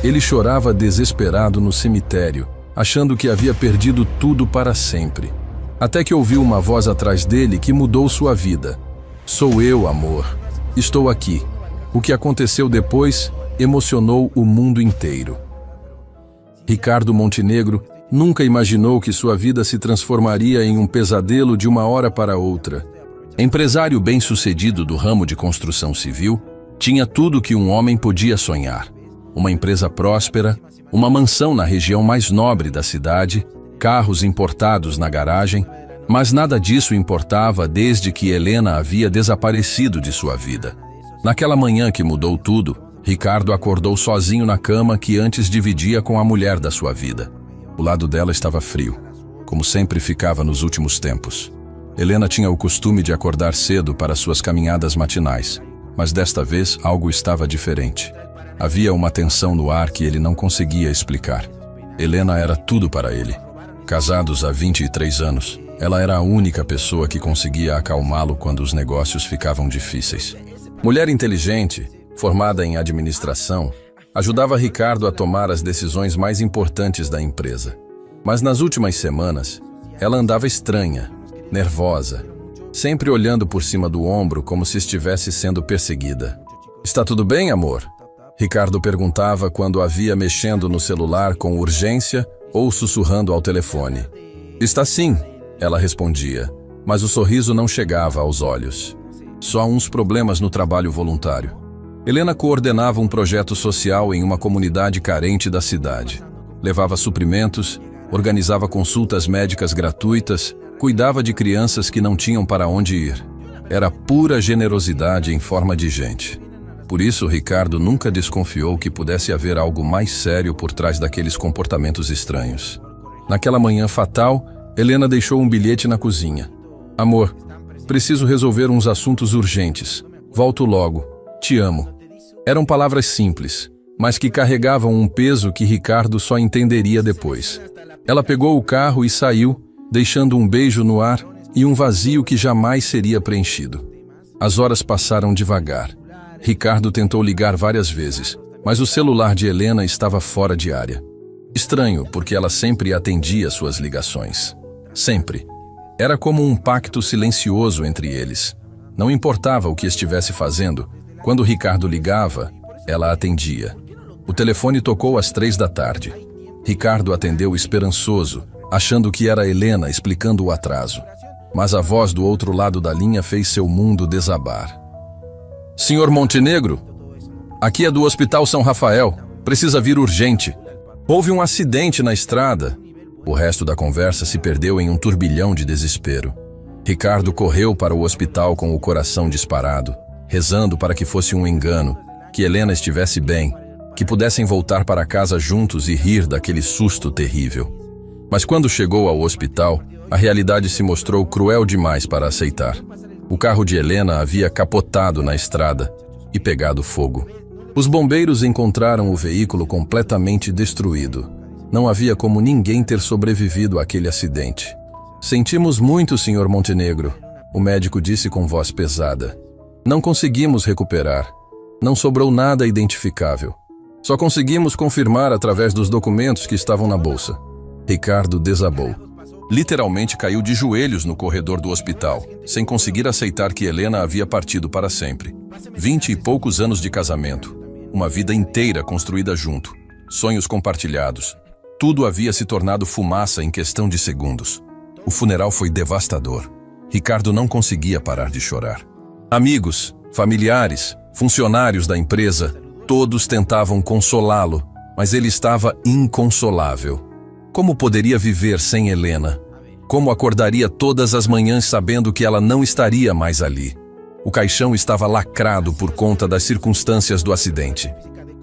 Ele chorava desesperado no cemitério, achando que havia perdido tudo para sempre. Até que ouviu uma voz atrás dele que mudou sua vida. "Sou eu, amor. Estou aqui." O que aconteceu depois emocionou o mundo inteiro. Ricardo Montenegro nunca imaginou que sua vida se transformaria em um pesadelo de uma hora para outra. Empresário bem-sucedido do ramo de construção civil, tinha tudo que um homem podia sonhar. Uma empresa próspera, uma mansão na região mais nobre da cidade, carros importados na garagem, mas nada disso importava desde que Helena havia desaparecido de sua vida. Naquela manhã que mudou tudo, Ricardo acordou sozinho na cama que antes dividia com a mulher da sua vida. O lado dela estava frio, como sempre ficava nos últimos tempos. Helena tinha o costume de acordar cedo para suas caminhadas matinais, mas desta vez algo estava diferente. Havia uma tensão no ar que ele não conseguia explicar. Helena era tudo para ele. Casados há 23 anos, ela era a única pessoa que conseguia acalmá-lo quando os negócios ficavam difíceis. Mulher inteligente, formada em administração, ajudava Ricardo a tomar as decisões mais importantes da empresa. Mas nas últimas semanas, ela andava estranha, nervosa, sempre olhando por cima do ombro como se estivesse sendo perseguida. "Está tudo bem, amor?" Ricardo perguntava quando a via mexendo no celular com urgência ou sussurrando ao telefone. "Está sim", ela respondia, mas o sorriso não chegava aos olhos. Só uns problemas no trabalho voluntário. Helena coordenava um projeto social em uma comunidade carente da cidade. Levava suprimentos, organizava consultas médicas gratuitas, cuidava de crianças que não tinham para onde ir. Era pura generosidade em forma de gente. Por isso, Ricardo nunca desconfiou que pudesse haver algo mais sério por trás daqueles comportamentos estranhos. Naquela manhã fatal, Helena deixou um bilhete na cozinha. "Amor, preciso resolver uns assuntos urgentes. Volto logo. Te amo." Eram palavras simples, mas que carregavam um peso que Ricardo só entenderia depois. Ela pegou o carro e saiu, deixando um beijo no ar e um vazio que jamais seria preenchido. As horas passaram devagar. Ricardo tentou ligar várias vezes, mas o celular de Helena estava fora de área. Estranho, porque ela sempre atendia suas ligações. Sempre. Era como um pacto silencioso entre eles. Não importava o que estivesse fazendo, quando Ricardo ligava, ela atendia. O telefone tocou às 3 da tarde. Ricardo atendeu esperançoso, achando que era Helena explicando o atraso. Mas a voz do outro lado da linha fez seu mundo desabar. "Senhor Montenegro? Aqui é do Hospital São Rafael. Precisa vir urgente. Houve um acidente na estrada." O resto da conversa se perdeu em um turbilhão de desespero. Ricardo correu para o hospital com o coração disparado, rezando para que fosse um engano, que Helena estivesse bem, que pudessem voltar para casa juntos e rir daquele susto terrível. Mas quando chegou ao hospital, a realidade se mostrou cruel demais para aceitar. O carro de Helena havia capotado na estrada e pegado fogo. Os bombeiros encontraram o veículo completamente destruído. Não havia como ninguém ter sobrevivido àquele acidente. "Sentimos muito, Sr. Montenegro", o médico disse com voz pesada. "Não conseguimos recuperar. Não sobrou nada identificável. Só conseguimos confirmar através dos documentos que estavam na bolsa." Ricardo desabou. Literalmente caiu de joelhos no corredor do hospital, sem conseguir aceitar que Helena havia partido para sempre. 20 e poucos anos de casamento, uma vida inteira construída junto, sonhos compartilhados. Tudo havia se tornado fumaça em questão de segundos. O funeral foi devastador. Ricardo não conseguia parar de chorar. Amigos, familiares, funcionários da empresa, todos tentavam consolá-lo, mas ele estava inconsolável. Como poderia viver sem Helena? Como acordaria todas as manhãs sabendo que ela não estaria mais ali? O caixão estava lacrado por conta das circunstâncias do acidente.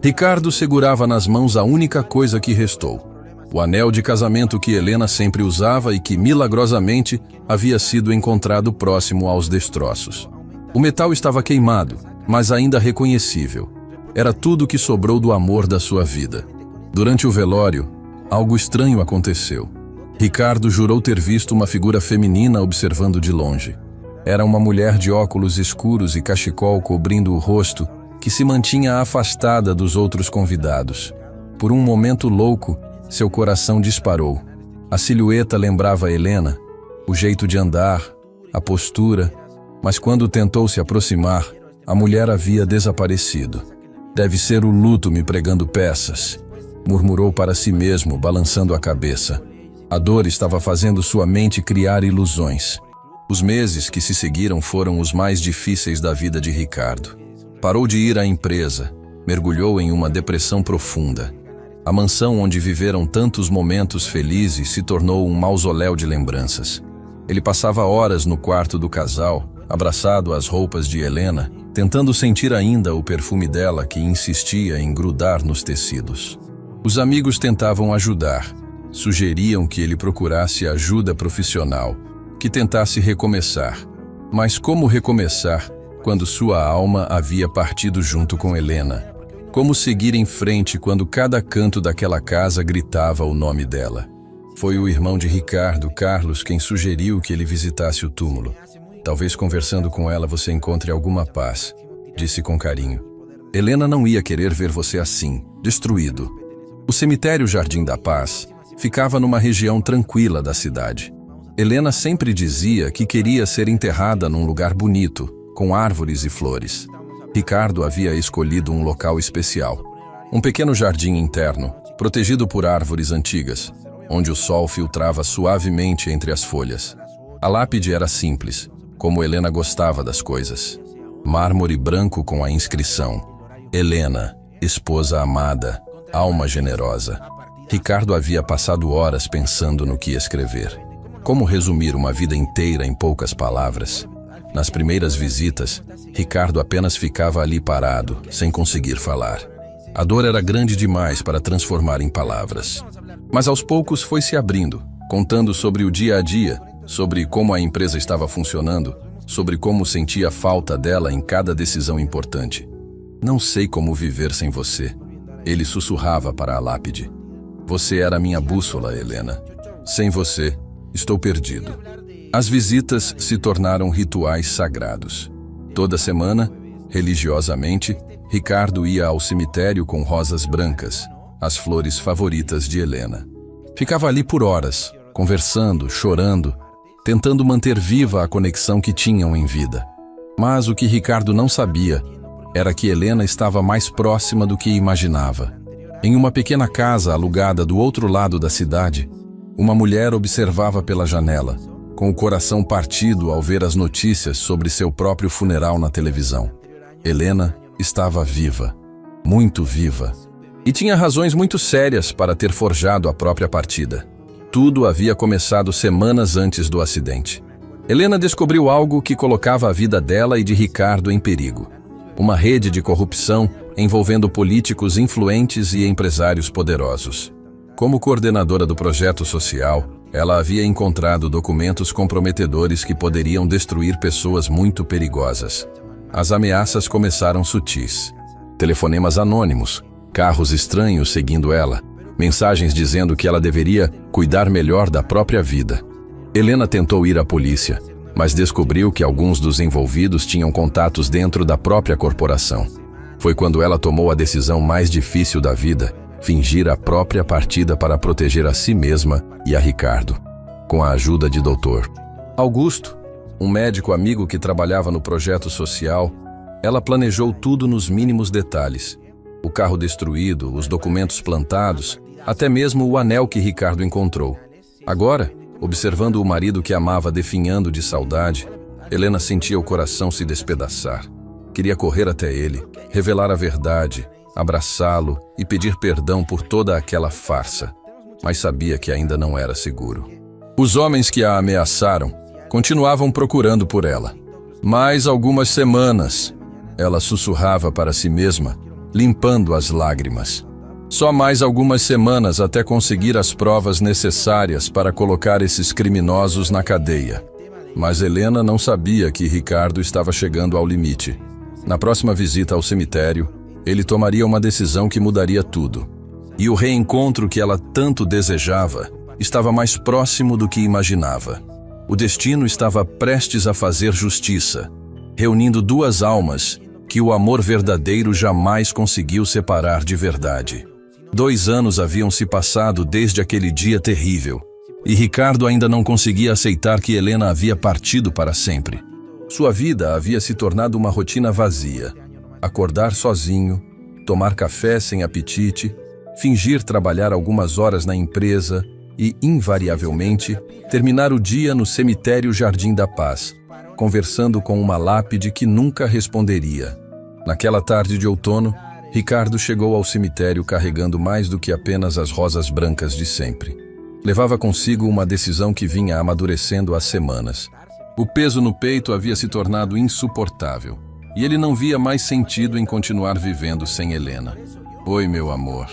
Ricardo segurava nas mãos a única coisa que restou: o anel de casamento que Helena sempre usava e que, milagrosamente, havia sido encontrado próximo aos destroços. O metal estava queimado, mas ainda reconhecível. Era tudo que sobrou do amor da sua vida. Durante o velório, algo estranho aconteceu. Ricardo jurou ter visto uma figura feminina observando de longe. Era uma mulher de óculos escuros e cachecol cobrindo o rosto, que se mantinha afastada dos outros convidados. Por um momento louco, seu coração disparou. A silhueta lembrava Helena, o jeito de andar, a postura, mas quando tentou se aproximar, a mulher havia desaparecido. Deve ser o luto me pregando peças, murmurou para si mesmo, balançando a cabeça. A dor estava fazendo sua mente criar ilusões. Os meses que se seguiram foram os mais difíceis da vida de Ricardo. Parou de ir à empresa, mergulhou em uma depressão profunda. A mansão onde viveram tantos momentos felizes se tornou um mausoléu de lembranças. Ele passava horas no quarto do casal, abraçado às roupas de Helena, tentando sentir ainda o perfume dela que insistia em grudar nos tecidos. Os amigos tentavam ajudar, sugeriam que ele procurasse ajuda profissional, que tentasse recomeçar. Mas como recomeçar quando sua alma havia partido junto com Helena? Como seguir em frente quando cada canto daquela casa gritava o nome dela? Foi o irmão de Ricardo, Carlos, quem sugeriu que ele visitasse o túmulo. Talvez conversando com ela você encontre alguma paz, disse com carinho. Helena não ia querer ver você assim, destruído. O cemitério Jardim da Paz ficava numa região tranquila da cidade. Helena sempre dizia que queria ser enterrada num lugar bonito, com árvores e flores. Ricardo havia escolhido um local especial, um pequeno jardim interno, protegido por árvores antigas, onde o sol filtrava suavemente entre as folhas. A lápide era simples, como Helena gostava das coisas. Mármore branco com a inscrição: Helena, esposa amada, alma generosa. Ricardo havia passado horas pensando no que escrever. Como resumir uma vida inteira em poucas palavras? Nas primeiras visitas, Ricardo apenas ficava ali parado, sem conseguir falar. A dor era grande demais para transformar em palavras. Mas aos poucos foi se abrindo, contando sobre o dia a dia, sobre como a empresa estava funcionando, sobre como sentia falta dela em cada decisão importante. Não sei como viver sem você, ele sussurrava para a lápide. Você era minha bússola, Helena. Sem você, estou perdido. As visitas se tornaram rituais sagrados. Toda semana, religiosamente, Ricardo ia ao cemitério com rosas brancas, as flores favoritas de Helena. Ficava ali por horas, conversando, chorando, tentando manter viva a conexão que tinham em vida. Mas o que Ricardo não sabia era que Helena estava mais próxima do que imaginava. Em uma pequena casa alugada do outro lado da cidade, uma mulher observava pela janela, com o coração partido ao ver as notícias sobre seu próprio funeral na televisão. Helena estava viva, muito viva, e tinha razões muito sérias para ter forjado a própria partida. Tudo havia começado semanas antes do acidente. Helena descobriu algo que colocava a vida dela e de Ricardo em perigo. Uma rede de corrupção envolvendo políticos influentes e empresários poderosos. Como coordenadora do projeto social, ela havia encontrado documentos comprometedores que poderiam destruir pessoas muito perigosas. As ameaças começaram sutis. Telefonemas anônimos, carros estranhos seguindo ela, mensagens dizendo que ela deveria cuidar melhor da própria vida. Helena tentou ir à polícia, mas descobriu que alguns dos envolvidos tinham contatos dentro da própria corporação. Foi quando ela tomou a decisão mais difícil da vida: fingir a própria partida para proteger a si mesma e a Ricardo, com a ajuda de Dr. Augusto, um médico amigo que trabalhava no projeto social. Ela planejou tudo nos mínimos detalhes. O carro destruído, os documentos plantados, até mesmo o anel que Ricardo encontrou. Agora, observando o marido que amava definhando de saudade, Helena sentia o coração se despedaçar. Queria correr até ele, revelar a verdade, abraçá-lo e pedir perdão por toda aquela farsa, mas sabia que ainda não era seguro. Os homens que a ameaçaram continuavam procurando por ela. Mais algumas semanas, ela sussurrava para si mesma, limpando as lágrimas. Só mais algumas semanas até conseguir as provas necessárias para colocar esses criminosos na cadeia. Mas Helena não sabia que Ricardo estava chegando ao limite. Na próxima visita ao cemitério, ele tomaria uma decisão que mudaria tudo. E o reencontro que ela tanto desejava estava mais próximo do que imaginava. O destino estava prestes a fazer justiça, reunindo duas almas que o amor verdadeiro jamais conseguiu separar de verdade. 2 anos haviam se passado desde aquele dia terrível, e Ricardo ainda não conseguia aceitar que Helena havia partido para sempre. Sua vida havia se tornado uma rotina vazia. Acordar sozinho, tomar café sem apetite, fingir trabalhar algumas horas na empresa e, invariavelmente, terminar o dia no cemitério Jardim da Paz, conversando com uma lápide que nunca responderia. Naquela tarde de outono, Ricardo chegou ao cemitério carregando mais do que apenas as rosas brancas de sempre. Levava consigo uma decisão que vinha amadurecendo há semanas. O peso no peito havia se tornado insuportável, e ele não via mais sentido em continuar vivendo sem Helena. "Oi, meu amor",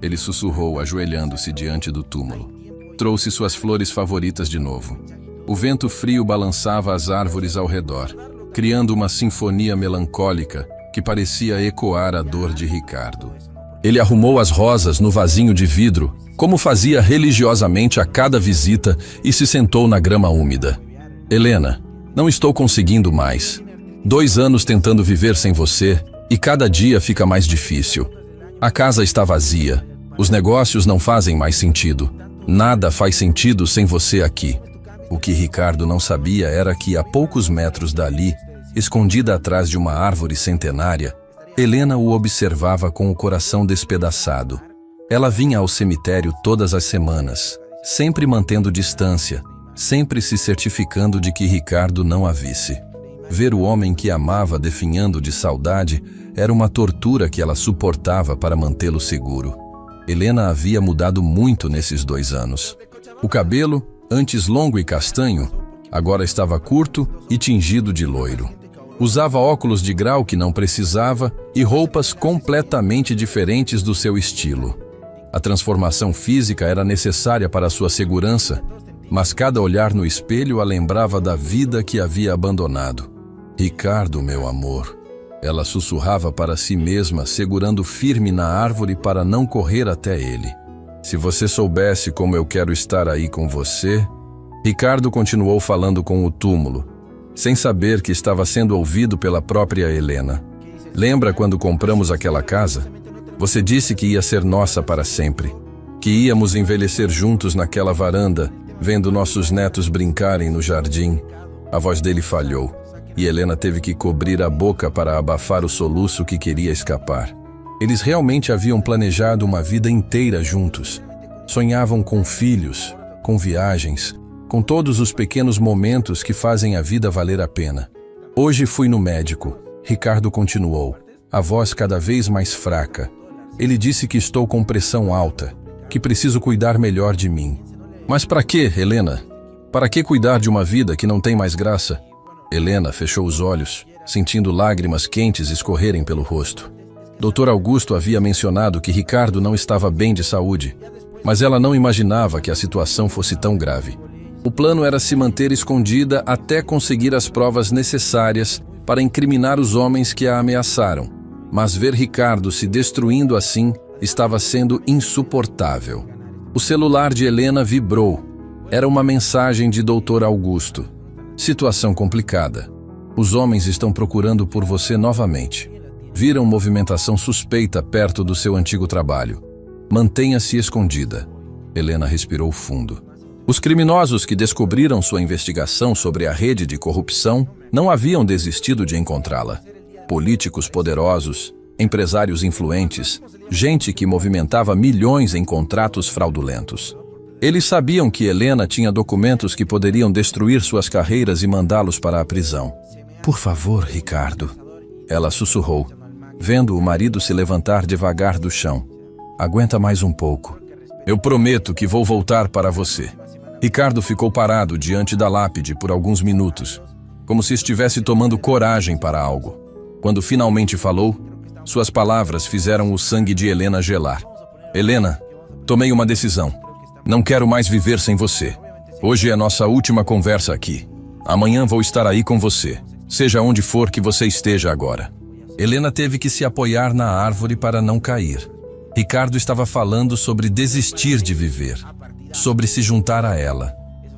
ele sussurrou, ajoelhando-se diante do túmulo. Trouxe suas flores favoritas de novo. O vento frio balançava as árvores ao redor, criando uma sinfonia melancólica que parecia ecoar a dor de Ricardo. Ele arrumou as rosas no vasinho de vidro, como fazia religiosamente a cada visita, e se sentou na grama úmida. "Helena, não estou conseguindo mais. 2 anos tentando viver sem você, e cada dia fica mais difícil. A casa está vazia, os negócios não fazem mais sentido. Nada faz sentido sem você aqui." O que Ricardo não sabia era que, a poucos metros dali, escondida atrás de uma árvore centenária, Helena o observava com o coração despedaçado. Ela vinha ao cemitério todas as semanas, sempre mantendo distância, sempre se certificando de que Ricardo não a visse. Ver o homem que amava definhando de saudade era uma tortura que ela suportava para mantê-lo seguro. Helena havia mudado muito nesses 2 anos. O cabelo, antes longo e castanho, agora estava curto e tingido de loiro. Usava óculos de grau que não precisava e roupas completamente diferentes do seu estilo. A transformação física era necessária para sua segurança, mas cada olhar no espelho a lembrava da vida que havia abandonado. "Ricardo, meu amor", ela sussurrava para si mesma, segurando firme na árvore para não correr até ele. "Se você soubesse como eu quero estar aí com você..." Ricardo continuou falando com o túmulo, sem saber que estava sendo ouvido pela própria Helena. "Lembra quando compramos aquela casa? Você disse que ia ser nossa para sempre, que íamos envelhecer juntos naquela varanda, vendo nossos netos brincarem no jardim." A voz dele falhou, e Helena teve que cobrir a boca para abafar o soluço que queria escapar. Eles realmente haviam planejado uma vida inteira juntos. Sonhavam com filhos, com viagens, com todos os pequenos momentos que fazem a vida valer a pena. "Hoje fui no médico", Ricardo continuou, a voz cada vez mais fraca. "Ele disse que estou com pressão alta, que preciso cuidar melhor de mim." "Mas para quê, Helena? Para que cuidar de uma vida que não tem mais graça?" Helena fechou os olhos, sentindo lágrimas quentes escorrerem pelo rosto. Dr. Augusto havia mencionado que Ricardo não estava bem de saúde, mas ela não imaginava que a situação fosse tão grave. O plano era se manter escondida até conseguir as provas necessárias para incriminar os homens que a ameaçaram. Mas ver Ricardo se destruindo assim estava sendo insuportável. O celular de Helena vibrou. Era uma mensagem de Dr. Augusto. "Situação complicada. Os homens estão procurando por você novamente. Viram movimentação suspeita perto do seu antigo trabalho. Mantenha-se escondida." Helena respirou fundo. Os criminosos que descobriram sua investigação sobre a rede de corrupção não haviam desistido de encontrá-la. Políticos poderosos, empresários influentes, gente que movimentava milhões em contratos fraudulentos. Eles sabiam que Helena tinha documentos que poderiam destruir suas carreiras e mandá-los para a prisão. "Por favor, Ricardo", ela sussurrou, vendo o marido se levantar devagar do chão. "Aguenta mais um pouco. Eu prometo que vou voltar para você." Ricardo ficou parado diante da lápide por alguns minutos, como se estivesse tomando coragem para algo. Quando finalmente falou, suas palavras fizeram o sangue de Helena gelar. "Helena, tomei uma decisão. Não quero mais viver sem você. Hoje é nossa última conversa aqui. Amanhã vou estar aí com você, seja onde for que você esteja agora." Helena teve que se apoiar na árvore para não cair. Ricardo estava falando sobre desistir de viver, sobre se juntar a ela.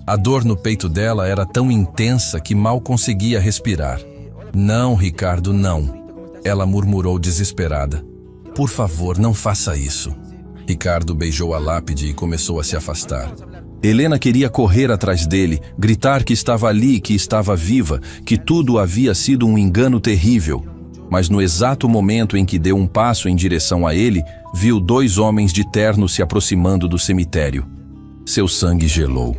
A dor no peito dela era tão intensa que mal conseguia respirar. "Não, Ricardo, não", ela murmurou desesperada. "Por favor, não faça isso." Ricardo beijou a lápide e começou a se afastar. Helena queria correr atrás dele, gritar que estava ali, que estava viva, que tudo havia sido um engano terrível. Mas no exato momento em que deu um passo em direção a ele, viu 2 homens de terno se aproximando do cemitério. Seu sangue gelou.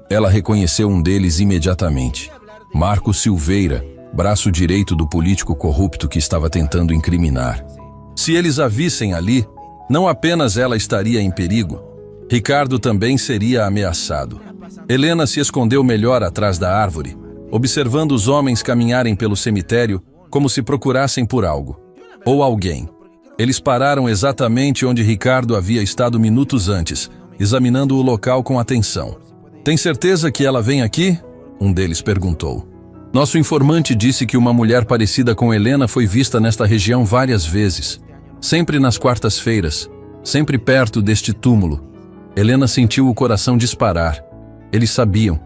Ela reconheceu um deles imediatamente. Marco Silveira, braço direito do político corrupto que estava tentando incriminar. Se eles a vissem ali, não apenas ela estaria em perigo, Ricardo também seria ameaçado. Helena se escondeu melhor atrás da árvore, observando os homens caminharem pelo cemitério como se procurassem por algo, ou alguém. Eles pararam exatamente onde Ricardo havia estado minutos antes, examinando o local com atenção. "Tem certeza que ela vem aqui?" um deles perguntou. "Nosso informante disse que uma mulher parecida com Helena foi vista nesta região várias vezes, sempre nas quartas-feiras, sempre perto deste túmulo." Helena sentiu o coração disparar. Eles sabiam.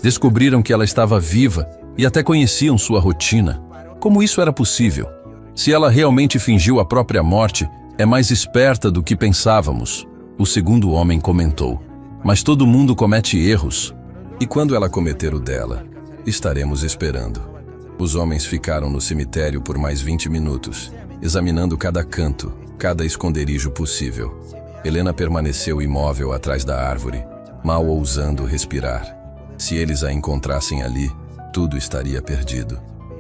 Descobriram que ela estava viva e até conheciam sua rotina. Como isso era possível? Se ela realmente fingiu a própria morte, é mais esperta do que pensávamos, o segundo homem comentou. Mas todo mundo comete erros. E quando ela cometer o dela, estaremos esperando. Os homens ficaram no cemitério por mais 20 minutos, examinando cada canto, cada esconderijo possível. Helena permaneceu imóvel atrás da árvore, mal ousando respirar. Se eles a encontrassem ali, tudo estaria perdido.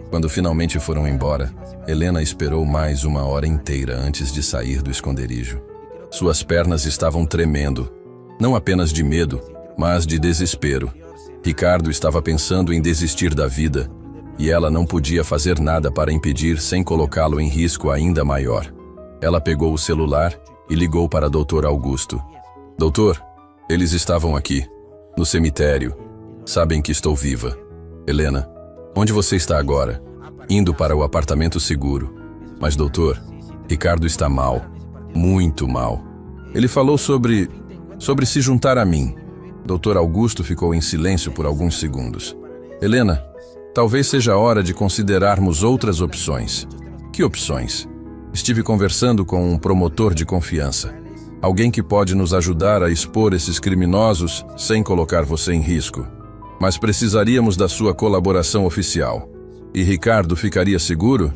Quando finalmente foram embora, Helena esperou mais 1 hora inteira antes de sair do esconderijo. Suas pernas estavam tremendo, não apenas de medo, mas de desespero. Ricardo estava pensando em desistir da vida, e ela não podia fazer nada para impedir sem colocá-lo em risco ainda maior. Ela pegou o celular e ligou para Dr. Augusto. "Doutor, eles estavam aqui, no cemitério. Sabem que estou viva. Helena, onde você está agora?" "Indo para o apartamento seguro." "Mas, doutor, Ricardo está mal, muito mal. Ele falou sobre se juntar a mim." Dr. Augusto ficou em silêncio por alguns segundos. "Helena, talvez seja a hora de considerarmos outras opções." "Que opções?" "Estive conversando com um promotor de confiança. Alguém que pode nos ajudar a expor esses criminosos sem colocar você em risco. Mas precisaríamos da sua colaboração oficial." "E Ricardo ficaria seguro?"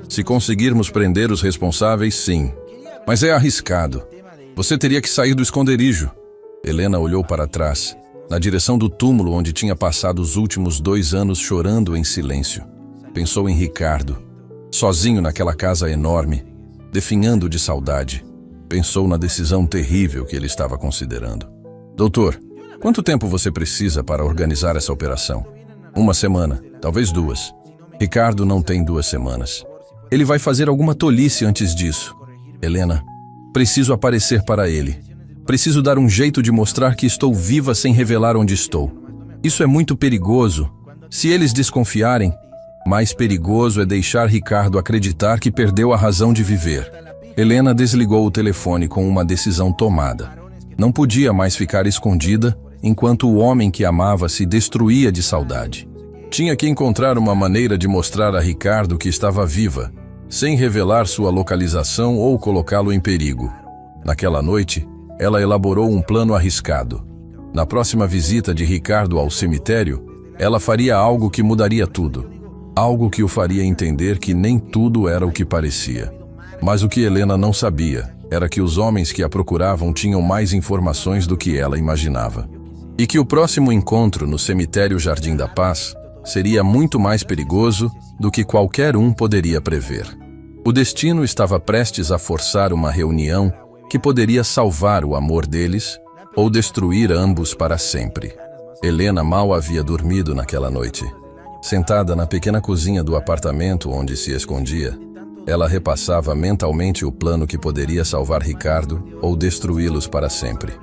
"Se conseguirmos prender os responsáveis, sim. Mas é arriscado. Você teria que sair do esconderijo." Helena olhou para trás, na direção do túmulo onde tinha passado os últimos 2 anos chorando em silêncio. Pensou em Ricardo, sozinho naquela casa enorme, definhando de saudade. Pensou na decisão terrível que ele estava considerando. "Doutor, quanto tempo você precisa para organizar essa operação?" 1 semana, talvez 2. "Ricardo não tem 2 semanas. Ele vai fazer alguma tolice antes disso." "Helena, preciso aparecer para ele. Preciso dar um jeito de mostrar que estou viva sem revelar onde estou. Isso é muito perigoso. Se eles desconfiarem, mais perigoso é deixar Ricardo acreditar que perdeu a razão de viver." Helena desligou o telefone com uma decisão tomada. Não podia mais ficar escondida enquanto o homem que amava se destruía de saudade. Tinha que encontrar uma maneira de mostrar a Ricardo que estava viva, sem revelar sua localização ou colocá-lo em perigo. Naquela noite, ela elaborou um plano arriscado. Na próxima visita de Ricardo ao cemitério, ela faria algo que mudaria tudo. Algo que o faria entender que nem tudo era o que parecia. Mas o que Helena não sabia era que os homens que a procuravam tinham mais informações do que ela imaginava. E que o próximo encontro no cemitério Jardim da Paz seria muito mais perigoso do que qualquer um poderia prever. O destino estava prestes a forçar uma reunião que poderia salvar o amor deles ou destruir ambos para sempre. Helena mal havia dormido naquela noite. Sentada na pequena cozinha do apartamento onde se escondia, ela repassava mentalmente o plano que poderia salvar Ricardo ou destruí-los para sempre.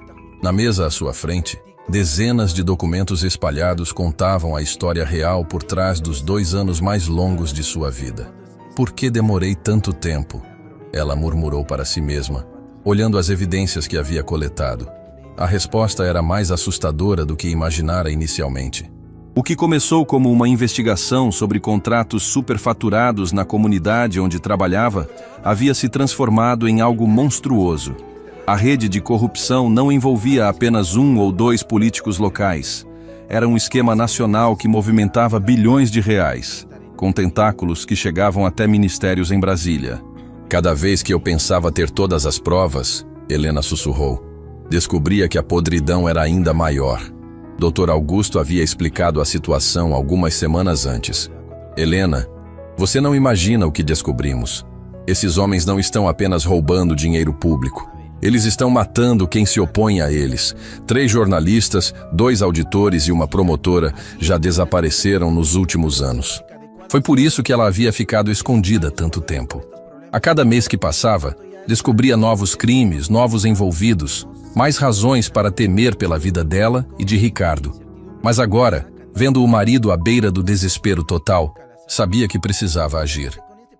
Na mesa à sua frente, dezenas de documentos espalhados contavam a história real por trás dos 2 anos mais longos de sua vida. "Por que demorei tanto tempo?" ela murmurou para si mesma, olhando as evidências que havia coletado. A resposta era mais assustadora do que imaginara inicialmente. O que começou como uma investigação sobre contratos superfaturados na comunidade onde trabalhava havia se transformado em algo monstruoso. A rede de corrupção não envolvia apenas um ou dois políticos locais. Era um esquema nacional que movimentava bilhões de reais, com tentáculos que chegavam até ministérios em Brasília. Cada vez que eu pensava ter todas as provas, Helena sussurrou, descobria que a podridão era ainda maior. Dr. Augusto havia explicado a situação algumas semanas antes. Helena, você não imagina o que descobrimos. Esses homens não estão apenas roubando dinheiro público. Eles estão matando quem se opõe a eles. 3 jornalistas, 2 auditores e uma promotora já desapareceram nos últimos anos. Foi por isso que ela havia ficado escondida tanto tempo. A cada mês que passava, descobria novos crimes, novos envolvidos, mais razões para temer pela vida dela e de Ricardo. Mas agora, vendo o marido à beira do desespero total, sabia que precisava agir.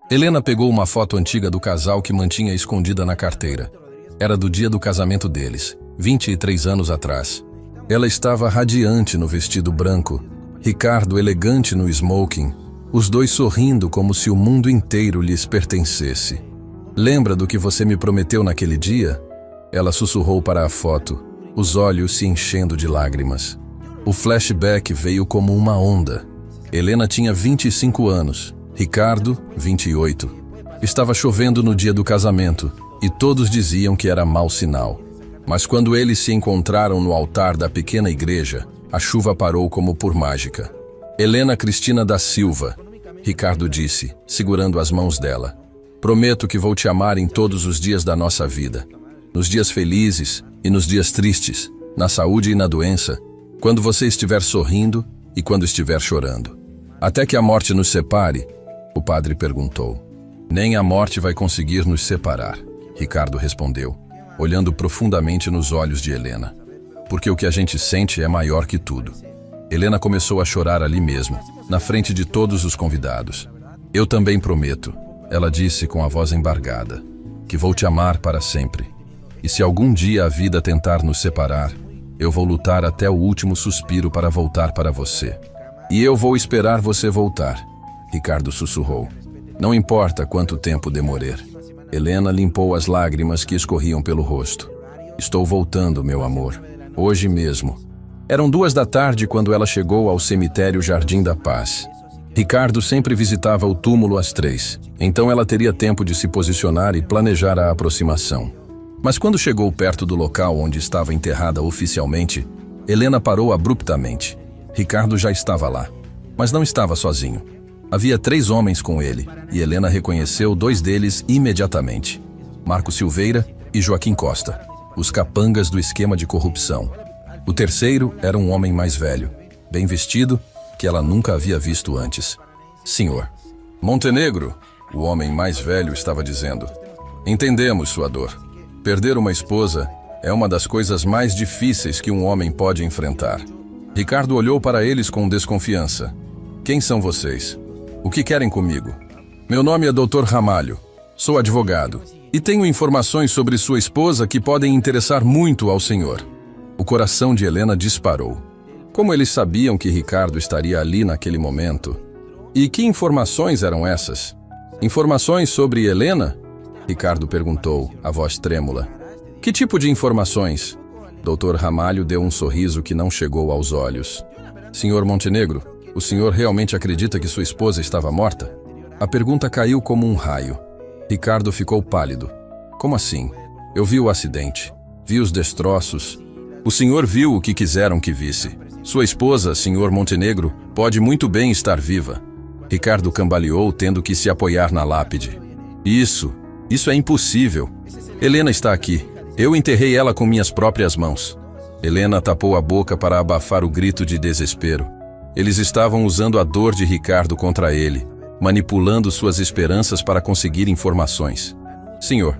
Helena pegou uma foto antiga do casal que mantinha escondida na carteira. Era do dia do casamento deles, 23 anos atrás. Ela estava radiante no vestido branco, Ricardo elegante no smoking, os dois sorrindo como se o mundo inteiro lhes pertencesse. Lembra do que você me prometeu naquele dia? Ela sussurrou para a foto, os olhos se enchendo de lágrimas. O flashback veio como uma onda. Helena tinha 25 anos, Ricardo, 28. Estava chovendo no dia do casamento, e todos diziam que era mau sinal. Mas quando eles se encontraram no altar da pequena igreja, a chuva parou como por mágica. Helena Cristina da Silva, Ricardo disse, segurando as mãos dela. Prometo que vou te amar em todos os dias da nossa vida. Nos dias felizes e nos dias tristes, na saúde e na doença, quando você estiver sorrindo e quando estiver chorando. Até que a morte nos separe, o padre perguntou. Nem a morte vai conseguir nos separar. Ricardo respondeu, olhando profundamente nos olhos de Helena. Porque o que a gente sente é maior que tudo. Helena começou a chorar ali mesmo, na frente de todos os convidados. Eu também prometo, ela disse com a voz embargada, que vou te amar para sempre. E se algum dia a vida tentar nos separar, eu vou lutar até o último suspiro para voltar para você. E eu vou esperar você voltar, Ricardo sussurrou. Não importa quanto tempo demorar. Helena limpou as lágrimas que escorriam pelo rosto. Estou voltando, meu amor. Hoje mesmo. Eram 2 da tarde quando ela chegou ao cemitério Jardim da Paz. Ricardo sempre visitava o túmulo às 3, então ela teria tempo de se posicionar e planejar a aproximação. Mas quando chegou perto do local onde estava enterrada oficialmente, Helena parou abruptamente. Ricardo já estava lá, mas não estava sozinho. Havia 3 homens com ele, e Helena reconheceu 2 deles imediatamente. Marco Silveira e Joaquim Costa, os capangas do esquema de corrupção. O terceiro era um homem mais velho, bem vestido, que ela nunca havia visto antes. Senhor. Montenegro, o homem mais velho estava dizendo. Entendemos sua dor. Perder uma esposa é uma das coisas mais difíceis que um homem pode enfrentar. Ricardo olhou para eles com desconfiança. Quem são vocês? O que querem comigo? Meu nome é Dr. Ramalho. Sou advogado. E tenho informações sobre sua esposa que podem interessar muito ao senhor. O coração de Helena disparou. Como eles sabiam que Ricardo estaria ali naquele momento? E que informações eram essas? Informações sobre Helena? Ricardo perguntou, a voz trêmula. Que tipo de informações? Dr. Ramalho deu um sorriso que não chegou aos olhos. Senhor Montenegro, o senhor realmente acredita que sua esposa estava morta? A pergunta caiu como um raio. Ricardo ficou pálido. Como assim? Eu vi o acidente. Vi os destroços. O senhor viu o que quiseram que visse. Sua esposa, senhor Montenegro, pode muito bem estar viva. Ricardo cambaleou, tendo que se apoiar na lápide. Isso é impossível. Helena está aqui. Eu enterrei ela com minhas próprias mãos. Helena tapou a boca para abafar o grito de desespero. Eles estavam usando a dor de Ricardo contra ele, manipulando suas esperanças para conseguir informações. Senhor,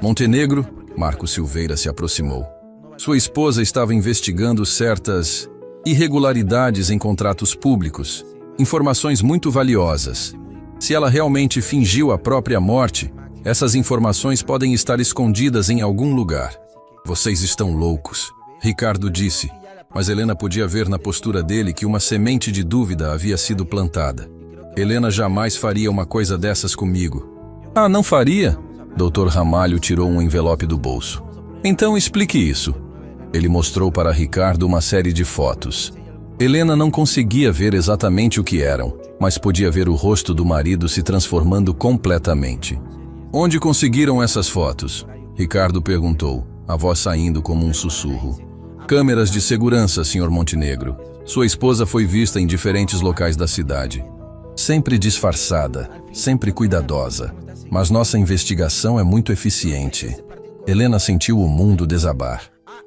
Montenegro, Marco Silveira se aproximou. Sua esposa estava investigando certas irregularidades em contratos públicos, informações muito valiosas. Se ela realmente fingiu a própria morte, essas informações podem estar escondidas em algum lugar. Vocês estão loucos, Ricardo disse, mas Helena podia ver na postura dele que uma semente de dúvida havia sido plantada. Helena jamais faria uma coisa dessas comigo. Ah, não faria? Dr. Ramalho tirou um envelope do bolso. Então explique isso. Ele mostrou para Ricardo uma série de fotos. Helena não conseguia ver exatamente o que eram, mas podia ver o rosto do marido se transformando completamente. Onde conseguiram essas fotos? Ricardo perguntou, a voz saindo como um sussurro. Câmeras de segurança, Sr. Montenegro. Sua esposa foi vista em diferentes locais da cidade. Sempre disfarçada, sempre cuidadosa. Mas nossa investigação é muito eficiente. Helena sentiu o mundo desabar.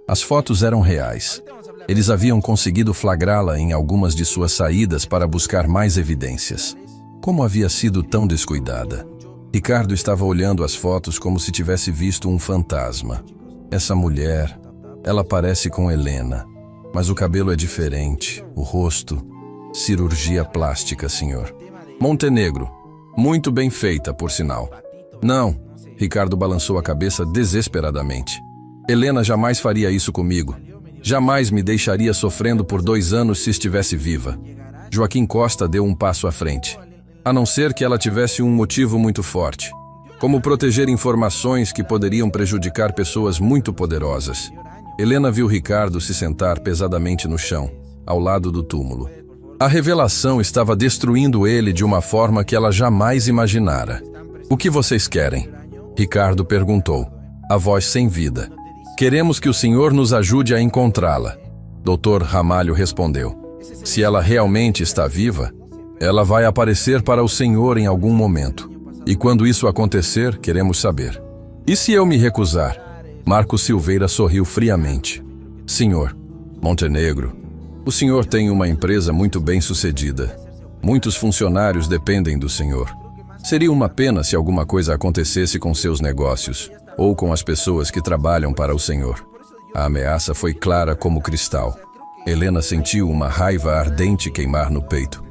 As fotos eram reais. Eles haviam conseguido flagrá-la em algumas de suas saídas para buscar mais evidências. Como havia sido tão descuidada? Ricardo estava olhando as fotos como se tivesse visto um fantasma. Essa mulher, ela parece com Helena, mas o cabelo é diferente, o rosto, cirurgia plástica, senhor. Montenegro, muito bem feita, por sinal. Não, Ricardo balançou a cabeça desesperadamente. Helena jamais faria isso comigo. Jamais me deixaria sofrendo por 2 anos se estivesse viva. Joaquim Costa deu um passo à frente. A não ser que ela tivesse um motivo muito forte, como proteger informações que poderiam prejudicar pessoas muito poderosas. Helena viu Ricardo se sentar pesadamente no chão, ao lado do túmulo. A revelação estava destruindo ele de uma forma que ela jamais imaginara. O que vocês querem? Ricardo perguntou, a voz sem vida. Queremos que o senhor nos ajude a encontrá-la. Dr. Ramalho respondeu. Se ela realmente está viva, ela vai aparecer para o senhor em algum momento. E quando isso acontecer, queremos saber. E se eu me recusar? Marco Silveira sorriu friamente. Senhor Montenegro, o senhor tem uma empresa muito bem-sucedida. Muitos funcionários dependem do senhor. Seria uma pena se alguma coisa acontecesse com seus negócios, ou com as pessoas que trabalham para o senhor. A ameaça foi clara como cristal. Helena sentiu uma raiva ardente queimar no peito.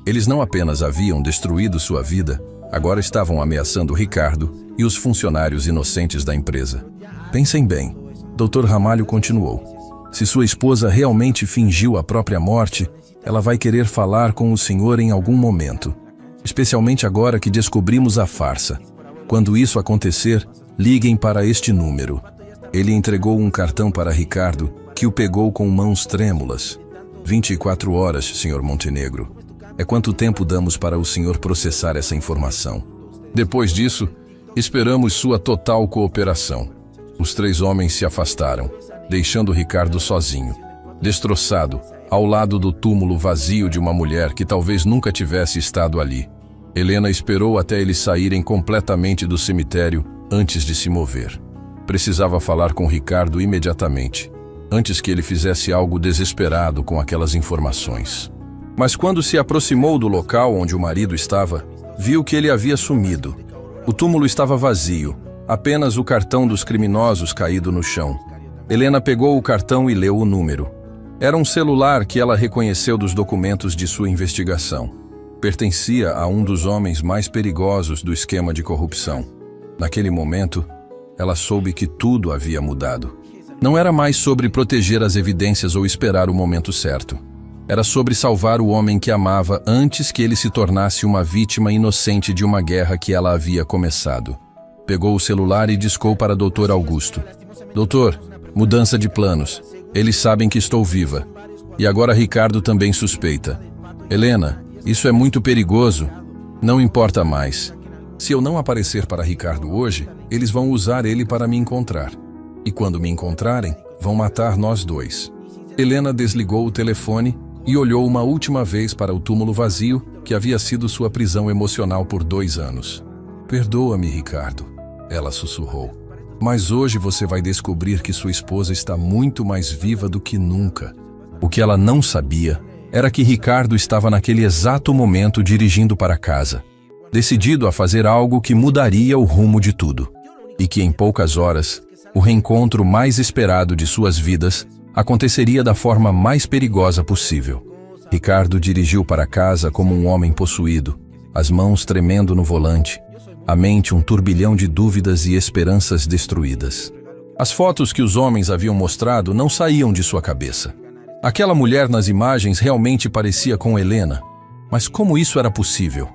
Eles não apenas haviam destruído sua vida, agora estavam ameaçando Ricardo e os funcionários inocentes da empresa. Pensem bem, Dr. Ramalho continuou. Se sua esposa realmente fingiu a própria morte, ela vai querer falar com o senhor em algum momento. Especialmente agora que descobrimos a farsa. Quando isso acontecer, liguem para este número. Ele entregou um cartão para Ricardo, que o pegou com mãos trêmulas. 24 horas, Sr. Montenegro. É quanto tempo damos para o senhor processar essa informação. Depois disso, esperamos sua total cooperação. Os 3 homens se afastaram, deixando Ricardo sozinho, destroçado, ao lado do túmulo vazio de uma mulher que talvez nunca tivesse estado ali. Helena esperou até eles saírem completamente do cemitério antes de se mover. Precisava falar com Ricardo imediatamente, antes que ele fizesse algo desesperado com aquelas informações. Mas quando se aproximou do local onde o marido estava, viu que ele havia sumido. O túmulo estava vazio, apenas o cartão dos criminosos caído no chão. Helena pegou o cartão e leu o número. Era um celular que ela reconheceu dos documentos de sua investigação. Pertencia a um dos homens mais perigosos do esquema de corrupção. Naquele momento, ela soube que tudo havia mudado. Não era mais sobre proteger as evidências ou esperar o momento certo. Era sobre salvar o homem que amava antes que ele se tornasse uma vítima inocente de uma guerra que ela havia começado. Pegou o celular e discou para Dr. Augusto. Doutor, mudança de planos. Eles sabem que estou viva. E agora Ricardo também suspeita. Helena, isso é muito perigoso. Não importa mais. Se eu não aparecer para Ricardo hoje, eles vão usar ele para me encontrar. E quando me encontrarem, vão matar nós 2. Helena desligou o telefone e olhou uma última vez para o túmulo vazio que havia sido sua prisão emocional por 2 anos. Perdoa-me, Ricardo, ela sussurrou. Mas hoje você vai descobrir que sua esposa está muito mais viva do que nunca. O que ela não sabia era que Ricardo estava naquele exato momento dirigindo para casa, decidido a fazer algo que mudaria o rumo de tudo. E que em poucas horas, o reencontro mais esperado de suas vidas aconteceria da forma mais perigosa possível. Ricardo dirigiu para casa como um homem possuído, as mãos tremendo no volante, a mente um turbilhão de dúvidas e esperanças destruídas. As fotos que os homens haviam mostrado não saíam de sua cabeça. Aquela mulher nas imagens realmente parecia com Helena. Mas como isso era possível?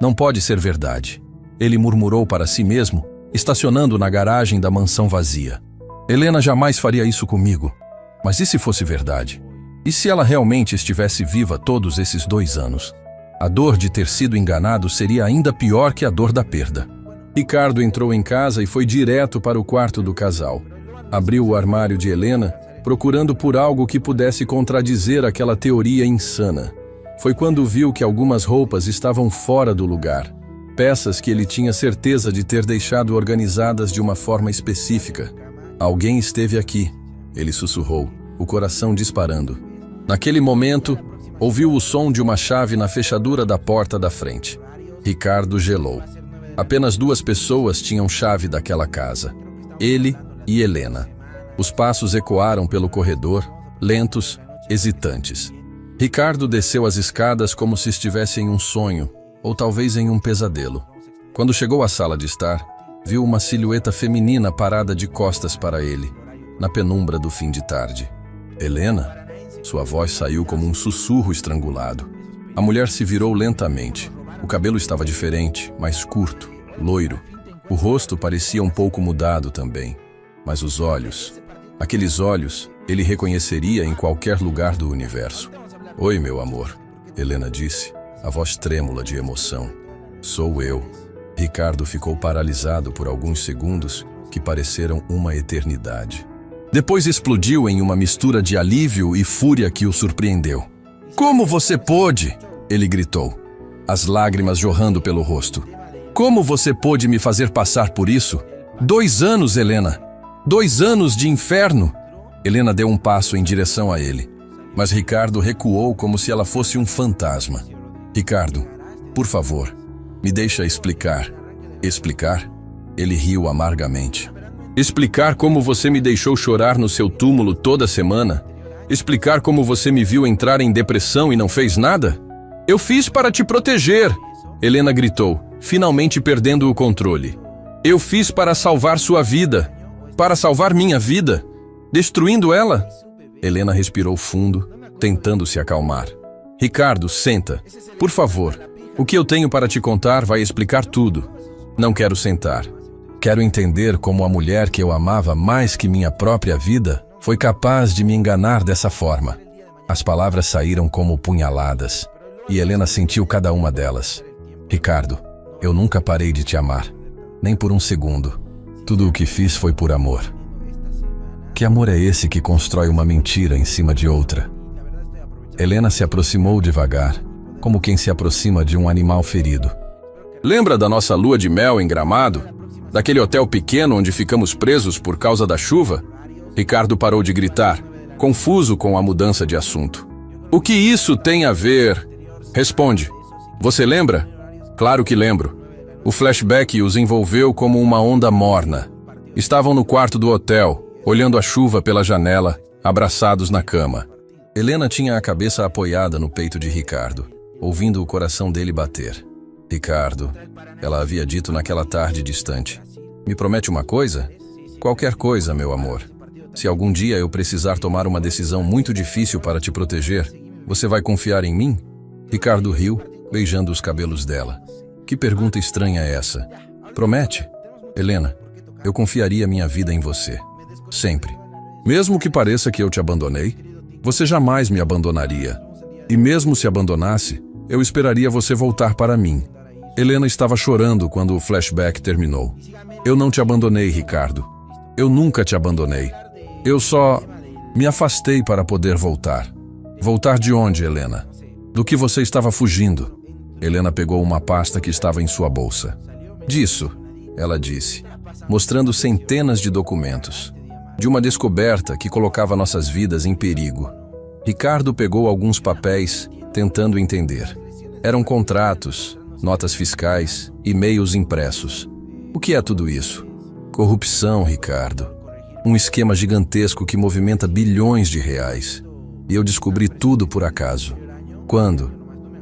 Não pode ser verdade. Ele murmurou para si mesmo, estacionando na garagem da mansão vazia. Helena jamais faria isso comigo. Mas e se fosse verdade? E se ela realmente estivesse viva todos esses 2 anos? A dor de ter sido enganado seria ainda pior que a dor da perda. Ricardo entrou em casa e foi direto para o quarto do casal. Abriu o armário de Helena, procurando por algo que pudesse contradizer aquela teoria insana. Foi quando viu que algumas roupas estavam fora do lugar. Peças que ele tinha certeza de ter deixado organizadas de uma forma específica. Alguém esteve aqui, ele sussurrou, o coração disparando. Naquele momento, ouviu o som de uma chave na fechadura da porta da frente. Ricardo gelou. Apenas 2 pessoas tinham chave daquela casa. Ele e Helena. Os passos ecoaram pelo corredor, lentos, hesitantes. Ricardo desceu as escadas como se estivesse em um sonho, ou talvez em um pesadelo. Quando chegou à sala de estar, viu uma silhueta feminina parada de costas para ele, na penumbra do fim de tarde. Helena? Sua voz saiu como um sussurro estrangulado. A mulher se virou lentamente. O cabelo estava diferente, mais curto, loiro. O rosto parecia um pouco mudado também. Mas os olhos... Aqueles olhos, ele reconheceria em qualquer lugar do universo. Oi, meu amor, Helena disse, a voz trêmula de emoção. Sou eu. Ricardo ficou paralisado por alguns segundos que pareceram uma eternidade. Depois explodiu em uma mistura de alívio e fúria que o surpreendeu. Como você pôde? Ele gritou, as lágrimas jorrando pelo rosto. Como você pôde me fazer passar por isso? 2 anos, Helena. 2 anos de inferno. Helena deu um passo em direção a ele, mas Ricardo recuou como se ela fosse um fantasma. Ricardo, por favor, me deixa explicar. Explicar? Ele riu amargamente. Explicar como você me deixou chorar no seu túmulo toda semana? Explicar como você me viu entrar em depressão e não fez nada? Eu fiz para te proteger, Helena gritou, finalmente perdendo o controle. Eu fiz para salvar sua vida, para salvar minha vida, destruindo ela. Helena respirou fundo, tentando se acalmar. Ricardo, senta. Por favor, o que eu tenho para te contar vai explicar tudo. Não quero sentar. Quero entender como a mulher que eu amava mais que minha própria vida foi capaz de me enganar dessa forma. As palavras saíram como punhaladas, e Helena sentiu cada uma delas. Ricardo, eu nunca parei de te amar, nem por um segundo. Tudo o que fiz foi por amor. Que amor é esse que constrói uma mentira em cima de outra? Helena se aproximou devagar, como quem se aproxima de um animal ferido. Lembra da nossa lua de mel em Gramado? Daquele hotel pequeno onde ficamos presos por causa da chuva? Ricardo parou de gritar, confuso com a mudança de assunto. O que isso tem a ver? Responde. Você lembra? Claro que lembro. O flashback os envolveu como uma onda morna. Estavam no quarto do hotel, olhando a chuva pela janela, abraçados na cama. Helena tinha a cabeça apoiada no peito de Ricardo, ouvindo o coração dele bater. Ricardo, ela havia dito naquela tarde distante. Me promete uma coisa? Qualquer coisa, meu amor. Se algum dia eu precisar tomar uma decisão muito difícil para te proteger, você vai confiar em mim? Ricardo riu, beijando os cabelos dela. Que pergunta estranha é essa? Promete? Helena, eu confiaria minha vida em você. Sempre. Mesmo que pareça que eu te abandonei, você jamais me abandonaria. E mesmo se abandonasse, eu esperaria você voltar para mim. Helena estava chorando quando o flashback terminou. Eu não te abandonei, Ricardo. Eu nunca te abandonei. Eu só me afastei para poder voltar. Voltar de onde, Helena? Do que você estava fugindo? Helena pegou uma pasta que estava em sua bolsa. Disso, ela disse, mostrando centenas de documentos. De uma descoberta que colocava nossas vidas em perigo. Ricardo pegou alguns papéis, tentando entender. Eram contratos, notas fiscais, e-mails impressos. O que é tudo isso? Corrupção, Ricardo. Um esquema gigantesco que movimenta bilhões de reais. E eu descobri tudo por acaso. Quando?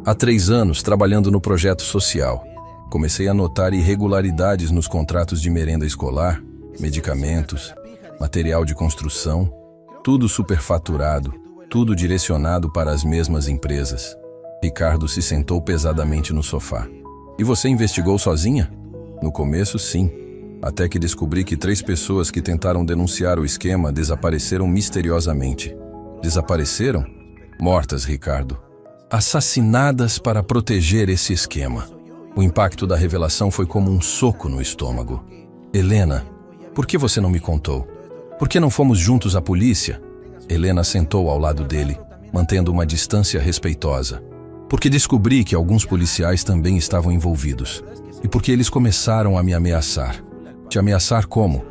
Há 3 anos, trabalhando no projeto social. Comecei a notar irregularidades nos contratos de merenda escolar, medicamentos, material de construção, tudo superfaturado, tudo direcionado para as mesmas empresas. Ricardo se sentou pesadamente no sofá. E você investigou sozinha? No começo, sim. Até que descobri que 3 pessoas que tentaram denunciar o esquema desapareceram misteriosamente. Desapareceram? Mortas, Ricardo. Assassinadas para proteger esse esquema. O impacto da revelação foi como um soco no estômago. Helena, por que você não me contou? Por que não fomos juntos à polícia? Helena sentou ao lado dele, mantendo uma distância respeitosa. Porque descobri que alguns policiais também estavam envolvidos. E porque eles começaram a me ameaçar. Te ameaçar como?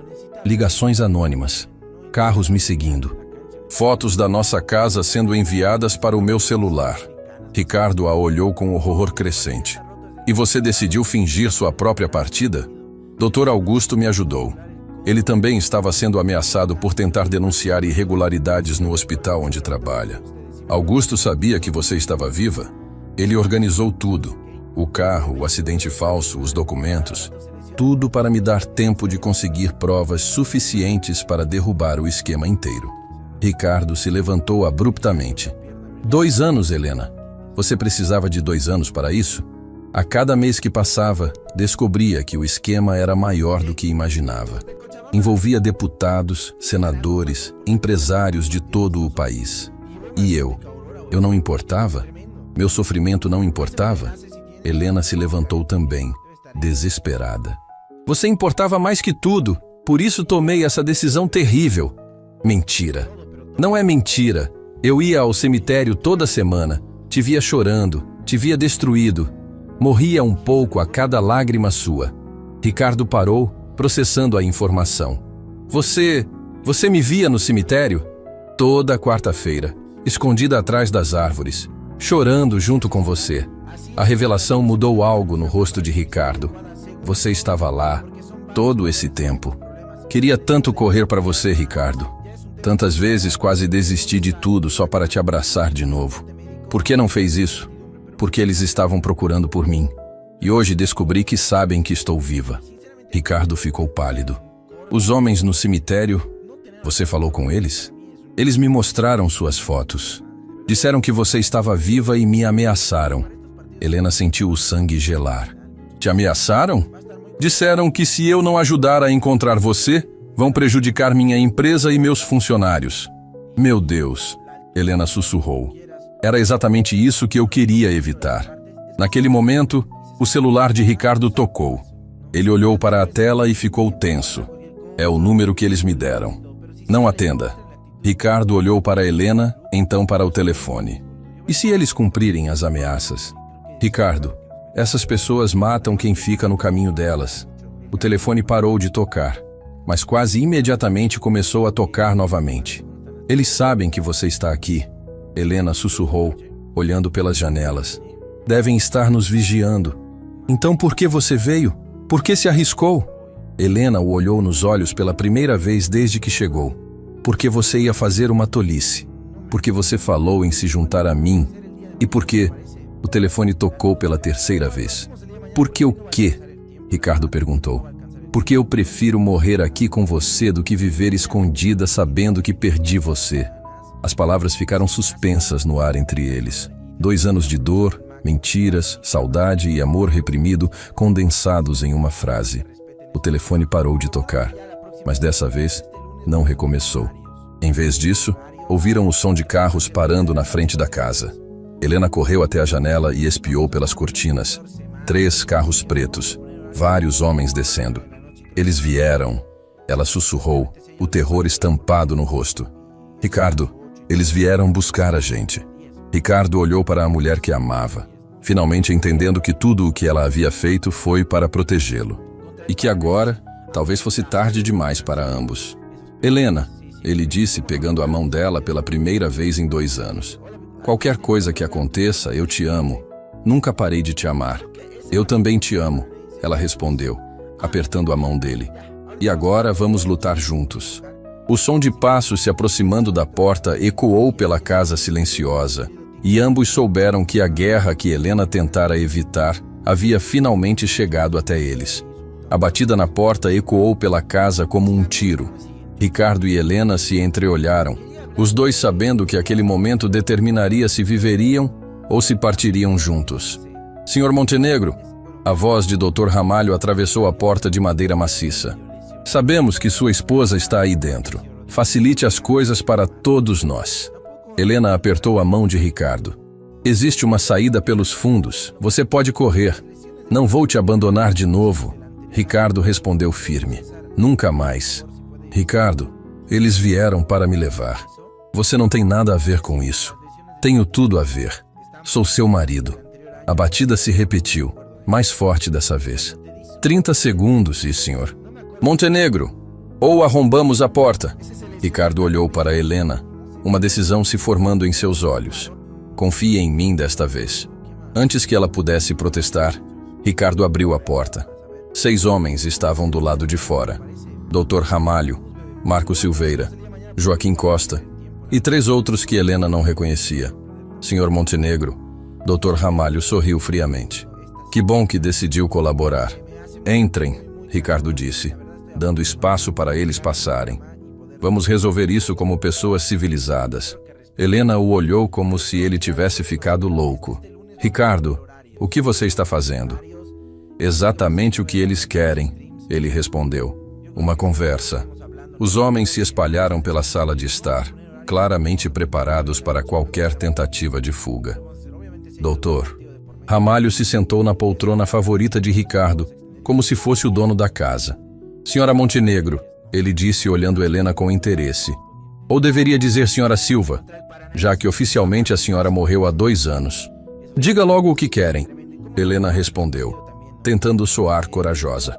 Ligações anônimas. Carros me seguindo. Fotos da nossa casa sendo enviadas para o meu celular. Ricardo a olhou com horror crescente. E você decidiu fingir sua própria partida? Dr. Augusto me ajudou. Ele também estava sendo ameaçado por tentar denunciar irregularidades no hospital onde trabalha. Augusto sabia que você estava viva. Ele organizou tudo. O carro, o acidente falso, os documentos. Tudo para me dar tempo de conseguir provas suficientes para derrubar o esquema inteiro. Ricardo se levantou abruptamente. 2 anos, Helena. Você precisava de 2 anos para isso? A cada mês que passava, descobria que o esquema era maior do que imaginava. Envolvia deputados, senadores, empresários de todo o país. E eu não importava? Meu sofrimento não importava? Helena se levantou também, desesperada. Você importava mais que tudo, por isso tomei essa decisão terrível. Mentira. Não é mentira. Eu ia ao cemitério toda semana, te via chorando, te via destruído. Morria um pouco a cada lágrima sua. Ricardo parou, processando a informação. Você me via no cemitério? Toda quarta-feira, escondida atrás das árvores, chorando junto com você. A revelação mudou algo no rosto de Ricardo. Você estava lá, todo esse tempo. Queria tanto correr para você, Ricardo. Tantas vezes quase desisti de tudo só para te abraçar de novo. Por que não fez isso? Porque eles estavam procurando por mim. E hoje descobri que sabem que estou viva. Ricardo ficou pálido. Os homens no cemitério, você falou com eles? Eles me mostraram suas fotos. Disseram que você estava viva e me ameaçaram. Helena sentiu o sangue gelar. Te ameaçaram? Disseram que se eu não ajudar a encontrar você, vão prejudicar minha empresa e meus funcionários. Meu Deus, Helena sussurrou. Era exatamente isso que eu queria evitar. Naquele momento, o celular de Ricardo tocou. Ele olhou para a tela e ficou tenso. É o número que eles me deram. Não atenda. Ricardo olhou para Helena, então para o telefone. E se eles cumprirem as ameaças? Ricardo, essas pessoas matam quem fica no caminho delas. O telefone parou de tocar, mas quase imediatamente começou a tocar novamente. Eles sabem que você está aqui. Helena sussurrou, olhando pelas janelas. Devem estar nos vigiando. Então por que você veio? Por que se arriscou? Helena o olhou nos olhos pela primeira vez desde que chegou. Porque você ia fazer uma tolice. Porque você falou em se juntar a mim. E porque o telefone tocou pela terceira vez. Por que o quê? Ricardo perguntou. Porque eu prefiro morrer aqui com você do que viver escondida sabendo que perdi você. As palavras ficaram suspensas no ar entre eles. 2 anos de dor, mentiras, saudade e amor reprimido condensados em uma frase. O telefone parou de tocar, mas dessa vez não recomeçou. Em vez disso, ouviram o som de carros parando na frente da casa. Helena correu até a janela e espiou pelas cortinas. 3 carros pretos, vários homens descendo. Eles vieram. Ela sussurrou, o terror estampado no rosto. Ricardo, eles vieram buscar a gente. Ricardo olhou para a mulher que amava, finalmente entendendo que tudo o que ela havia feito foi para protegê-lo. E que agora, talvez fosse tarde demais para ambos. Helena, ele disse, pegando a mão dela pela primeira vez em 2 anos. Qualquer coisa que aconteça, eu te amo. Nunca parei de te amar. Eu também te amo, ela respondeu, apertando a mão dele. E agora vamos lutar juntos. O som de passos se aproximando da porta ecoou pela casa silenciosa, e ambos souberam que a guerra que Helena tentara evitar havia finalmente chegado até eles. A batida na porta ecoou pela casa como um tiro. Ricardo e Helena se entreolharam, os dois sabendo que aquele momento determinaria se viveriam ou se partiriam juntos. Senhor Montenegro, A voz de Dr. Ramalho atravessou a porta de madeira maciça. Sabemos que sua esposa está aí dentro. Facilite as coisas para todos nós. Helena apertou a mão de Ricardo. Existe uma saída pelos fundos. Você pode correr. Não vou te abandonar de novo. Ricardo respondeu firme. Nunca mais. Ricardo, eles vieram para me levar. Você não tem nada a ver com isso. Tenho tudo a ver. Sou seu marido. A batida se repetiu, mais forte dessa vez. 30 segundos, e senhor. Montenegro, ou arrombamos a porta. Ricardo olhou para Helena, uma decisão se formando em seus olhos. Confie em mim desta vez. Antes que ela pudesse protestar, Ricardo abriu a porta. 6 homens estavam do lado de fora. Dr. Ramalho, Marco Silveira, Joaquim Costa e 3 outros que Helena não reconhecia. Senhor Montenegro, Dr. Ramalho sorriu friamente. Que bom que decidiu colaborar. Entrem, Ricardo disse, dando espaço para eles passarem. Vamos resolver isso como pessoas civilizadas. Helena o olhou como se ele tivesse ficado louco. Ricardo, o que você está fazendo? Exatamente o que eles querem, ele respondeu. Uma conversa. Os homens se espalharam pela sala de estar, claramente preparados para qualquer tentativa de fuga. Doutor. Ramalho se sentou na poltrona favorita de Ricardo, como se fosse o dono da casa. Senhora Montenegro, ele disse olhando Helena com interesse. Ou deveria dizer Senhora Silva, já que oficialmente a senhora morreu há 2 anos. Diga logo o que querem. Helena respondeu, tentando soar corajosa.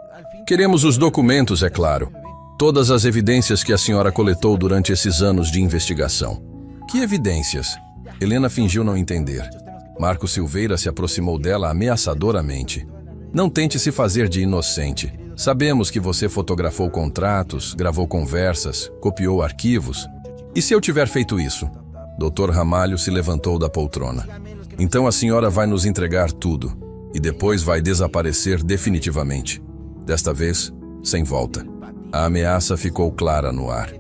Queremos os documentos, é claro. Todas as evidências que a senhora coletou durante esses anos de investigação. Que evidências? Helena fingiu não entender. Marco Silveira se aproximou dela ameaçadoramente. Não tente se fazer de inocente. Sabemos que você fotografou contratos, gravou conversas, copiou arquivos. E se eu tiver feito isso? Dr. Ramalho se levantou da poltrona. Então a senhora vai nos entregar tudo e depois vai desaparecer definitivamente. Desta vez, sem volta. A ameaça ficou clara no ar.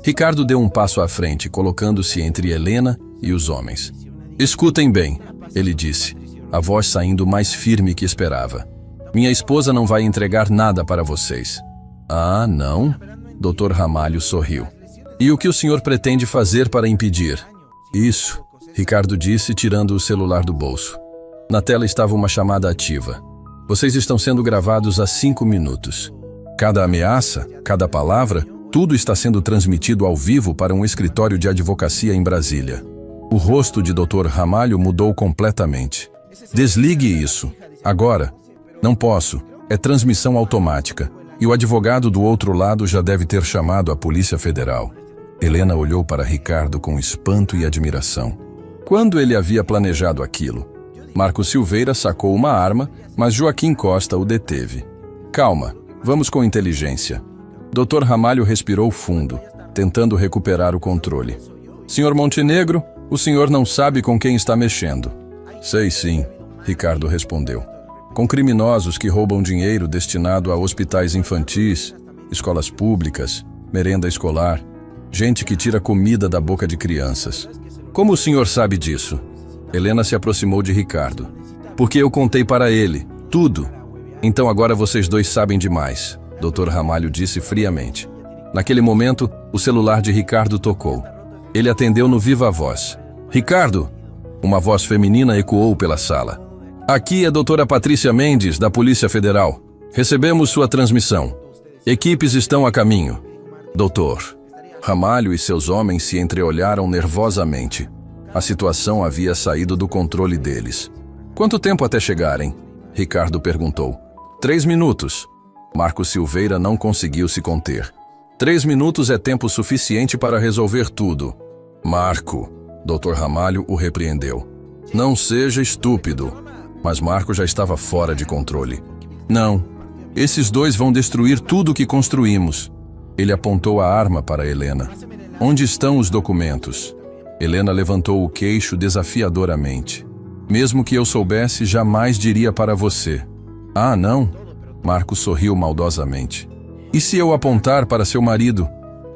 Ricardo deu um passo à frente, colocando-se entre Helena e os homens. Escutem bem, ele disse, a voz saindo mais firme que esperava. Minha esposa não vai entregar nada para vocês. Ah, não? Dr. Ramalho sorriu. E o que o senhor pretende fazer para impedir? Isso, Ricardo disse, tirando o celular do bolso. Na tela estava uma chamada ativa. Vocês estão sendo gravados há 5 minutos. Cada ameaça, cada palavra, tudo está sendo transmitido ao vivo para um escritório de advocacia em Brasília. O rosto de Dr. Ramalho mudou completamente. Desligue isso. Agora. Não posso. É transmissão automática. E o advogado do outro lado já deve ter chamado a Polícia Federal. Helena olhou para Ricardo com espanto e admiração. Quando ele havia planejado aquilo? Marco Silveira sacou uma arma, mas Joaquim Costa o deteve. Calma, vamos com inteligência. Dr. Ramalho respirou fundo, tentando recuperar o controle. Senhor Montenegro, o senhor não sabe com quem está mexendo. Sei sim, Ricardo respondeu. Com criminosos que roubam dinheiro destinado a hospitais infantis, escolas públicas, merenda escolar, gente que tira comida da boca de crianças. Como o senhor sabe disso? Helena se aproximou de Ricardo. Porque eu contei para ele, tudo. Então agora vocês dois sabem demais, Dr. Ramalho disse friamente. Naquele momento, o celular de Ricardo tocou. Ele atendeu no viva voz. Ricardo! Uma voz feminina ecoou pela sala. Aqui é a doutora Patrícia Mendes, da Polícia Federal. Recebemos sua transmissão. Equipes estão a caminho. Doutor. Ramalho e seus homens se entreolharam nervosamente. A situação havia saído do controle deles. Quanto tempo até chegarem? Ricardo perguntou. 3 minutos. Marco Silveira não conseguiu se conter. 3 minutos é tempo suficiente para resolver tudo. Marco, Dr. Ramalho o repreendeu. Não seja estúpido. Mas Marco já estava fora de controle. Não, esses dois vão destruir tudo o que construímos. Ele apontou a arma para Helena. Onde estão os documentos? Helena levantou o queixo desafiadoramente. Mesmo que eu soubesse, jamais diria para você. Ah, não? Marco sorriu maldosamente. E se eu apontar para seu marido?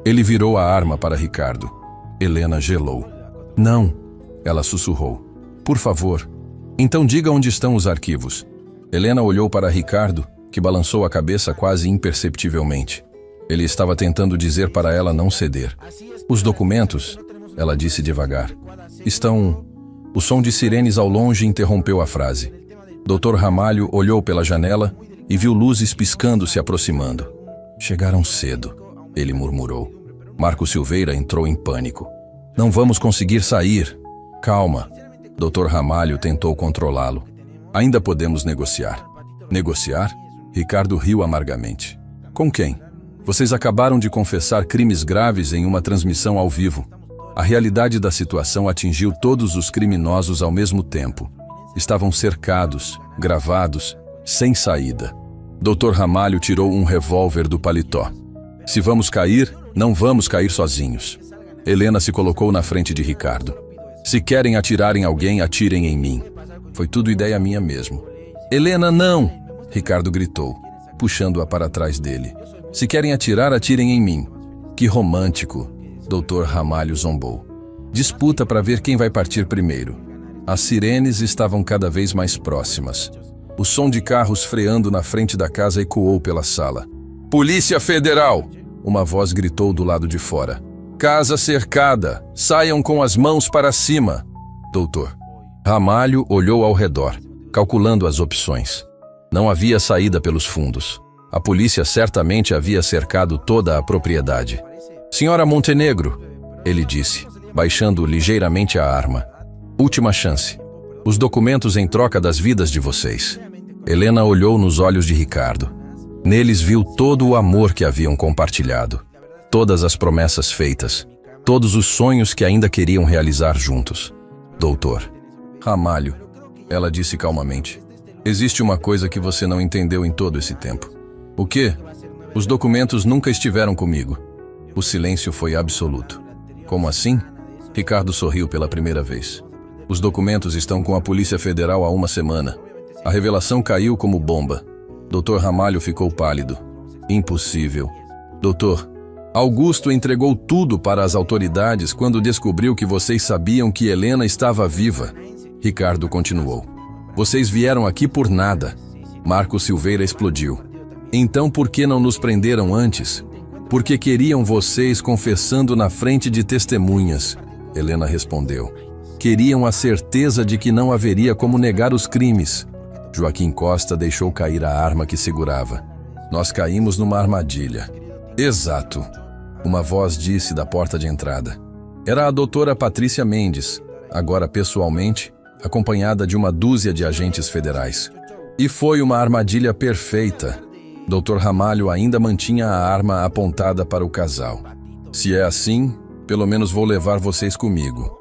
Ele virou a arma para Ricardo. Helena gelou. Não, ela sussurrou. Por favor. Então diga onde estão os arquivos. Helena olhou para Ricardo, que balançou a cabeça quase imperceptivelmente. Ele estava tentando dizer para ela não ceder. Os documentos, ela disse devagar, estão... O som de sirenes ao longe interrompeu a frase. Dr. Ramalho olhou pela janela e viu luzes piscando se aproximando. Chegaram cedo, ele murmurou. Marco Silveira entrou em pânico. Não vamos conseguir sair. Calma. Dr. Ramalho tentou controlá-lo. Ainda podemos negociar. Negociar? Ricardo riu amargamente. Com quem? Vocês acabaram de confessar crimes graves em uma transmissão ao vivo. A realidade da situação atingiu todos os criminosos ao mesmo tempo. Estavam cercados, gravados, sem saída. Dr. Ramalho tirou um revólver do paletó. Se vamos cair, não vamos cair sozinhos. Helena se colocou na frente de Ricardo. Se querem atirar em alguém, atirem em mim. Foi tudo ideia minha mesmo. Helena, não! Ricardo gritou, puxando-a para trás dele. Se querem atirar, atirem em mim. Que romântico! Dr. Ramalho zombou. Disputa para ver quem vai partir primeiro. As sirenes estavam cada vez mais próximas. O som de carros freando na frente da casa ecoou pela sala. Polícia Federal! Uma voz gritou do lado de fora. Casa cercada! Saiam com as mãos para cima! Doutor. Ramalho olhou ao redor, calculando as opções. Não havia saída pelos fundos. A polícia certamente havia cercado toda a propriedade. Senhora Montenegro, ele disse, baixando ligeiramente a arma. Última chance. Os documentos em troca das vidas de vocês. Helena olhou nos olhos de Ricardo. Neles viu todo o amor que haviam compartilhado. Todas as promessas feitas. Todos os sonhos que ainda queriam realizar juntos. Doutor. Ramalho, ela disse calmamente. Existe uma coisa que você não entendeu em todo esse tempo. O quê? Os documentos nunca estiveram comigo. O silêncio foi absoluto. Como assim? Ricardo sorriu pela primeira vez. Os documentos estão com a Polícia Federal há uma semana. A revelação caiu como bomba. Dr. Ramalho ficou pálido. Impossível. Doutor, Augusto entregou tudo para as autoridades quando descobriu que vocês sabiam que Helena estava viva. Ricardo continuou. Vocês vieram aqui por nada. Marco Silveira explodiu. Então por que não nos prenderam antes? Porque queriam vocês confessando na frente de testemunhas. Helena respondeu. Queriam a certeza de que não haveria como negar os crimes. Joaquim Costa deixou cair a arma que segurava. Nós caímos numa armadilha. Exato. Uma voz disse da porta de entrada. Era a doutora Patrícia Mendes, agora pessoalmente, acompanhada de uma dúzia de agentes federais. E foi uma armadilha perfeita. Dr. Ramalho ainda mantinha a arma apontada para o casal. Se é assim, pelo menos vou levar vocês comigo.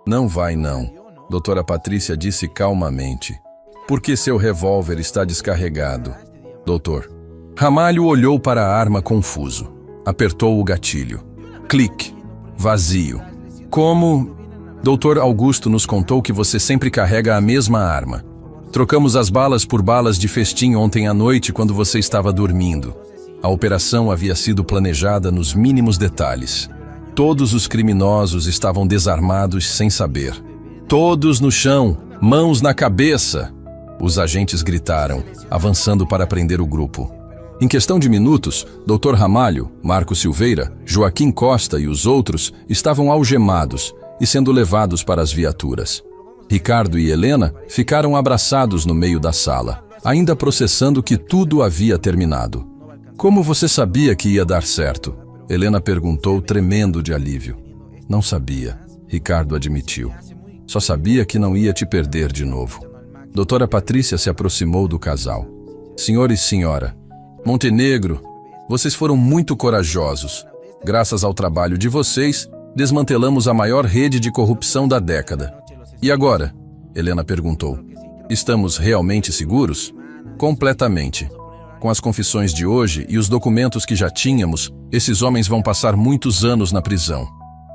Não vai não, doutora Patrícia disse calmamente. Porque seu revólver está descarregado. Doutor. Ramalho olhou para a arma confuso. Apertou o gatilho. Clique. Vazio. Como? Doutor Augusto nos contou que você sempre carrega a mesma arma. Trocamos as balas por balas de festim ontem à noite quando você estava dormindo. A operação havia sido planejada nos mínimos detalhes. Todos os criminosos estavam desarmados sem saber. Todos no chão, mãos na cabeça! Os agentes gritaram, avançando para prender o grupo. Em questão de minutos, Dr. Ramalho, Marco Silveira, Joaquim Costa e os outros estavam algemados e sendo levados para as viaturas. Ricardo e Helena ficaram abraçados no meio da sala, ainda processando que tudo havia terminado. Como você sabia que ia dar certo? Helena perguntou, tremendo de alívio. Não sabia, Ricardo admitiu. Só sabia que não ia te perder de novo. Doutora Patrícia se aproximou do casal. Senhor e senhora, Montenegro, vocês foram muito corajosos. Graças ao trabalho de vocês, desmantelamos a maior rede de corrupção da década. E agora? Helena perguntou. Estamos realmente seguros? Completamente. Com as confissões de hoje e os documentos que já tínhamos, esses homens vão passar muitos anos na prisão.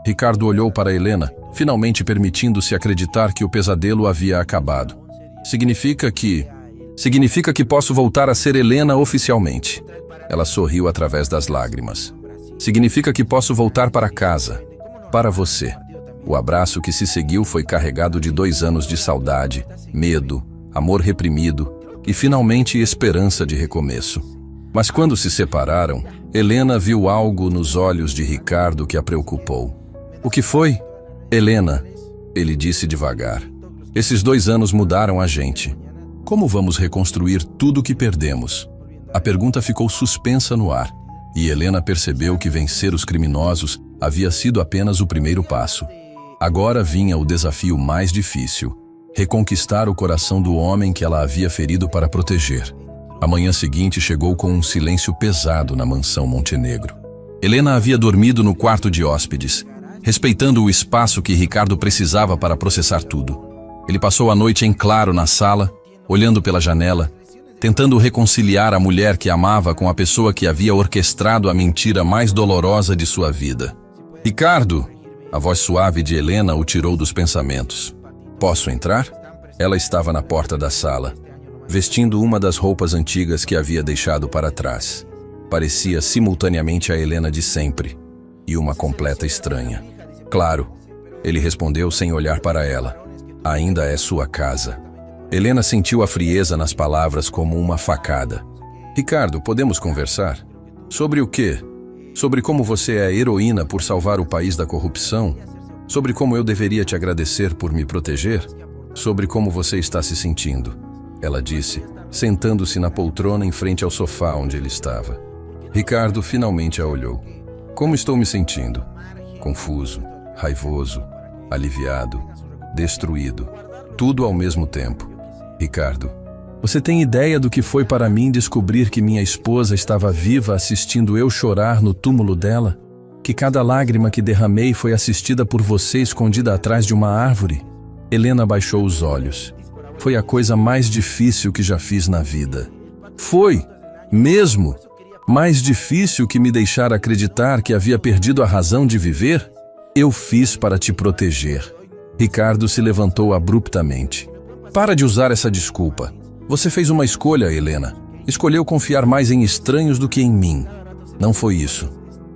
Ricardo olhou para Helena, finalmente permitindo-se acreditar que o pesadelo havia acabado. Significa que posso voltar a ser Helena oficialmente. Ela sorriu através das lágrimas. Significa que posso voltar para casa. Para você. O abraço que se seguiu foi carregado de 2 anos de saudade, medo, amor reprimido e finalmente esperança de recomeço. Mas quando se separaram, Helena viu algo nos olhos de Ricardo que a preocupou. O que foi? Helena, ele disse devagar. Esses 2 anos mudaram a gente. Como vamos reconstruir tudo o que perdemos? A pergunta ficou suspensa no ar, e Helena percebeu que vencer os criminosos havia sido apenas o primeiro passo. Agora vinha o desafio mais difícil: reconquistar o coração do homem que ela havia ferido para proteger. A manhã seguinte chegou com um silêncio pesado na mansão Montenegro. Helena havia dormido no quarto de hóspedes, respeitando o espaço que Ricardo precisava para processar tudo. Ele passou a noite em claro na sala, olhando pela janela, tentando reconciliar a mulher que amava com a pessoa que havia orquestrado a mentira mais dolorosa de sua vida. Ricardo! A voz suave de Helena o tirou dos pensamentos. Posso entrar? Ela estava na porta da sala, vestindo uma das roupas antigas que havia deixado para trás. Parecia simultaneamente a Helena de sempre e uma completa estranha. Claro, ele respondeu sem olhar para ela. Ainda é sua casa. Helena sentiu a frieza nas palavras como uma facada. Ricardo, podemos conversar? Sobre o quê? Sobre como você é a heroína por salvar o país da corrupção? Sobre como eu deveria te agradecer por me proteger? Sobre como você está se sentindo? Ela disse, sentando-se na poltrona em frente ao sofá onde ele estava. Ricardo finalmente a olhou. Como estou me sentindo? Confuso, raivoso, aliviado, destruído. Tudo ao mesmo tempo. Ricardo, você tem ideia do que foi para mim descobrir que minha esposa estava viva assistindo eu chorar no túmulo dela? Que cada lágrima que derramei foi assistida por você escondida atrás de uma árvore? Helena baixou os olhos. Foi a coisa mais difícil que já fiz na vida. Foi, mesmo, mais difícil que me deixar acreditar que havia perdido a razão de viver? Eu fiz para te proteger. Ricardo se levantou abruptamente. Para de usar essa desculpa. Você fez uma escolha, Helena. Escolheu confiar mais em estranhos do que em mim. Não foi isso.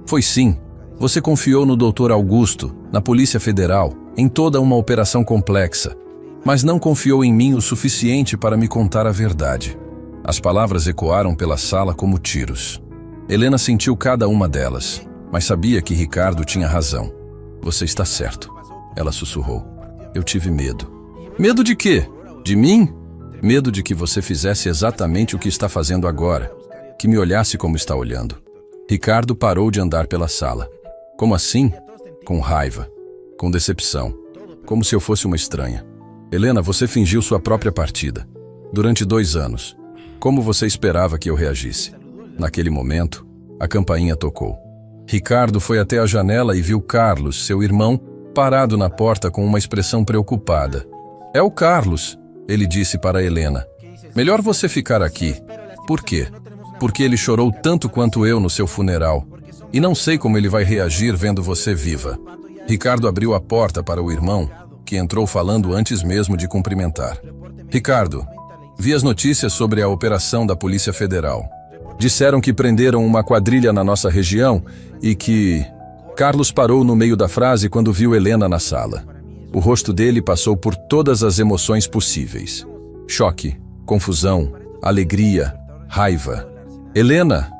Foi sim. Você confiou no Dr. Augusto, na Polícia Federal, em toda uma operação complexa. Mas não confiou em mim o suficiente para me contar a verdade. As palavras ecoaram pela sala como tiros. Helena sentiu cada uma delas, mas sabia que Ricardo tinha razão. Você está certo. Ela sussurrou. Eu tive medo. Medo de quê? De mim? Medo de que você fizesse exatamente o que está fazendo agora, que me olhasse como está olhando. Ricardo parou de andar pela sala. Como assim? Com raiva, com decepção, como se eu fosse uma estranha. Helena, você fingiu sua própria partida. Durante 2 anos. Como você esperava que eu reagisse? Naquele momento, a campainha tocou. Ricardo foi até a janela e viu Carlos, seu irmão, parado na porta com uma expressão preocupada. É o Carlos, ele disse para Helena. Melhor você ficar aqui. Por quê? Porque ele chorou tanto quanto eu no seu funeral. E não sei como ele vai reagir vendo você viva. Ricardo abriu a porta para o irmão, que entrou falando antes mesmo de cumprimentar. Ricardo, vi as notícias sobre a operação da Polícia Federal. Disseram que prenderam uma quadrilha na nossa região e que... Carlos parou no meio da frase quando viu Helena na sala. O rosto dele passou por todas as emoções possíveis. Choque, confusão, alegria, raiva. Helena,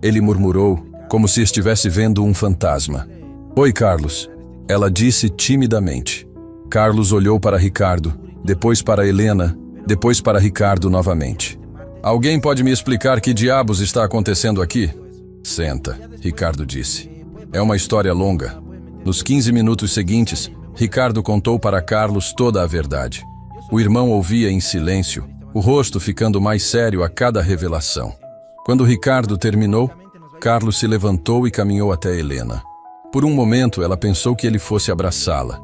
ele murmurou, como se estivesse vendo um fantasma. Oi, Carlos, ela disse timidamente. Carlos olhou para Ricardo, depois para Helena, depois para Ricardo novamente. Alguém pode me explicar que diabos está acontecendo aqui? Senta, Ricardo disse. É uma história longa. Nos 15 minutos seguintes, Ricardo contou para Carlos toda a verdade. O irmão ouvia em silêncio, o rosto ficando mais sério a cada revelação. Quando Ricardo terminou, Carlos se levantou e caminhou até Helena. Por um momento, ela pensou que ele fosse abraçá-la.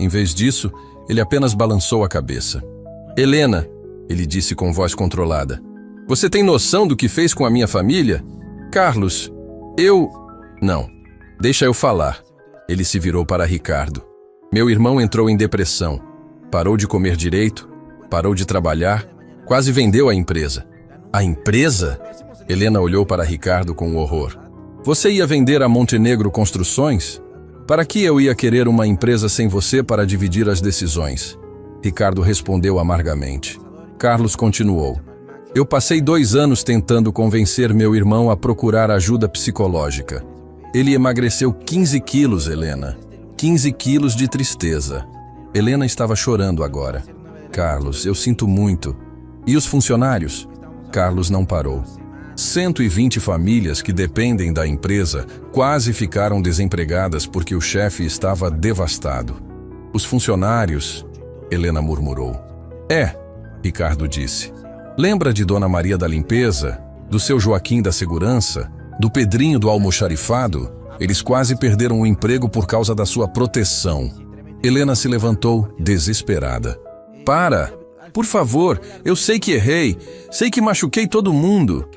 Em vez disso, ele apenas balançou a cabeça. Helena, ele disse com voz controlada, você tem noção do que fez com a minha família? Carlos, Não, deixa eu falar. Ele se virou para Ricardo. Meu irmão entrou em depressão. Parou de comer direito, parou de trabalhar, quase vendeu a empresa. A empresa? Helena olhou para Ricardo com horror. Você ia vender a Montenegro Construções? Para que eu ia querer uma empresa sem você para dividir as decisões? Ricardo respondeu amargamente. Carlos continuou. Eu passei 2 anos tentando convencer meu irmão a procurar ajuda psicológica. Ele emagreceu 15 quilos, Helena. 15 quilos de tristeza. Helena estava chorando agora. Carlos, eu sinto muito. E os funcionários? Carlos não parou. 120 famílias que dependem da empresa quase ficaram desempregadas porque o chefe estava devastado. Os funcionários? Helena murmurou. Ricardo disse. Lembra de Dona Maria da limpeza? Do seu Joaquim da segurança? Do Pedrinho do almoxarifado? Eles quase perderam o emprego por causa da sua proteção. Helena se levantou, desesperada. Para! Por favor, eu sei que errei. Sei que machuquei todo mundo.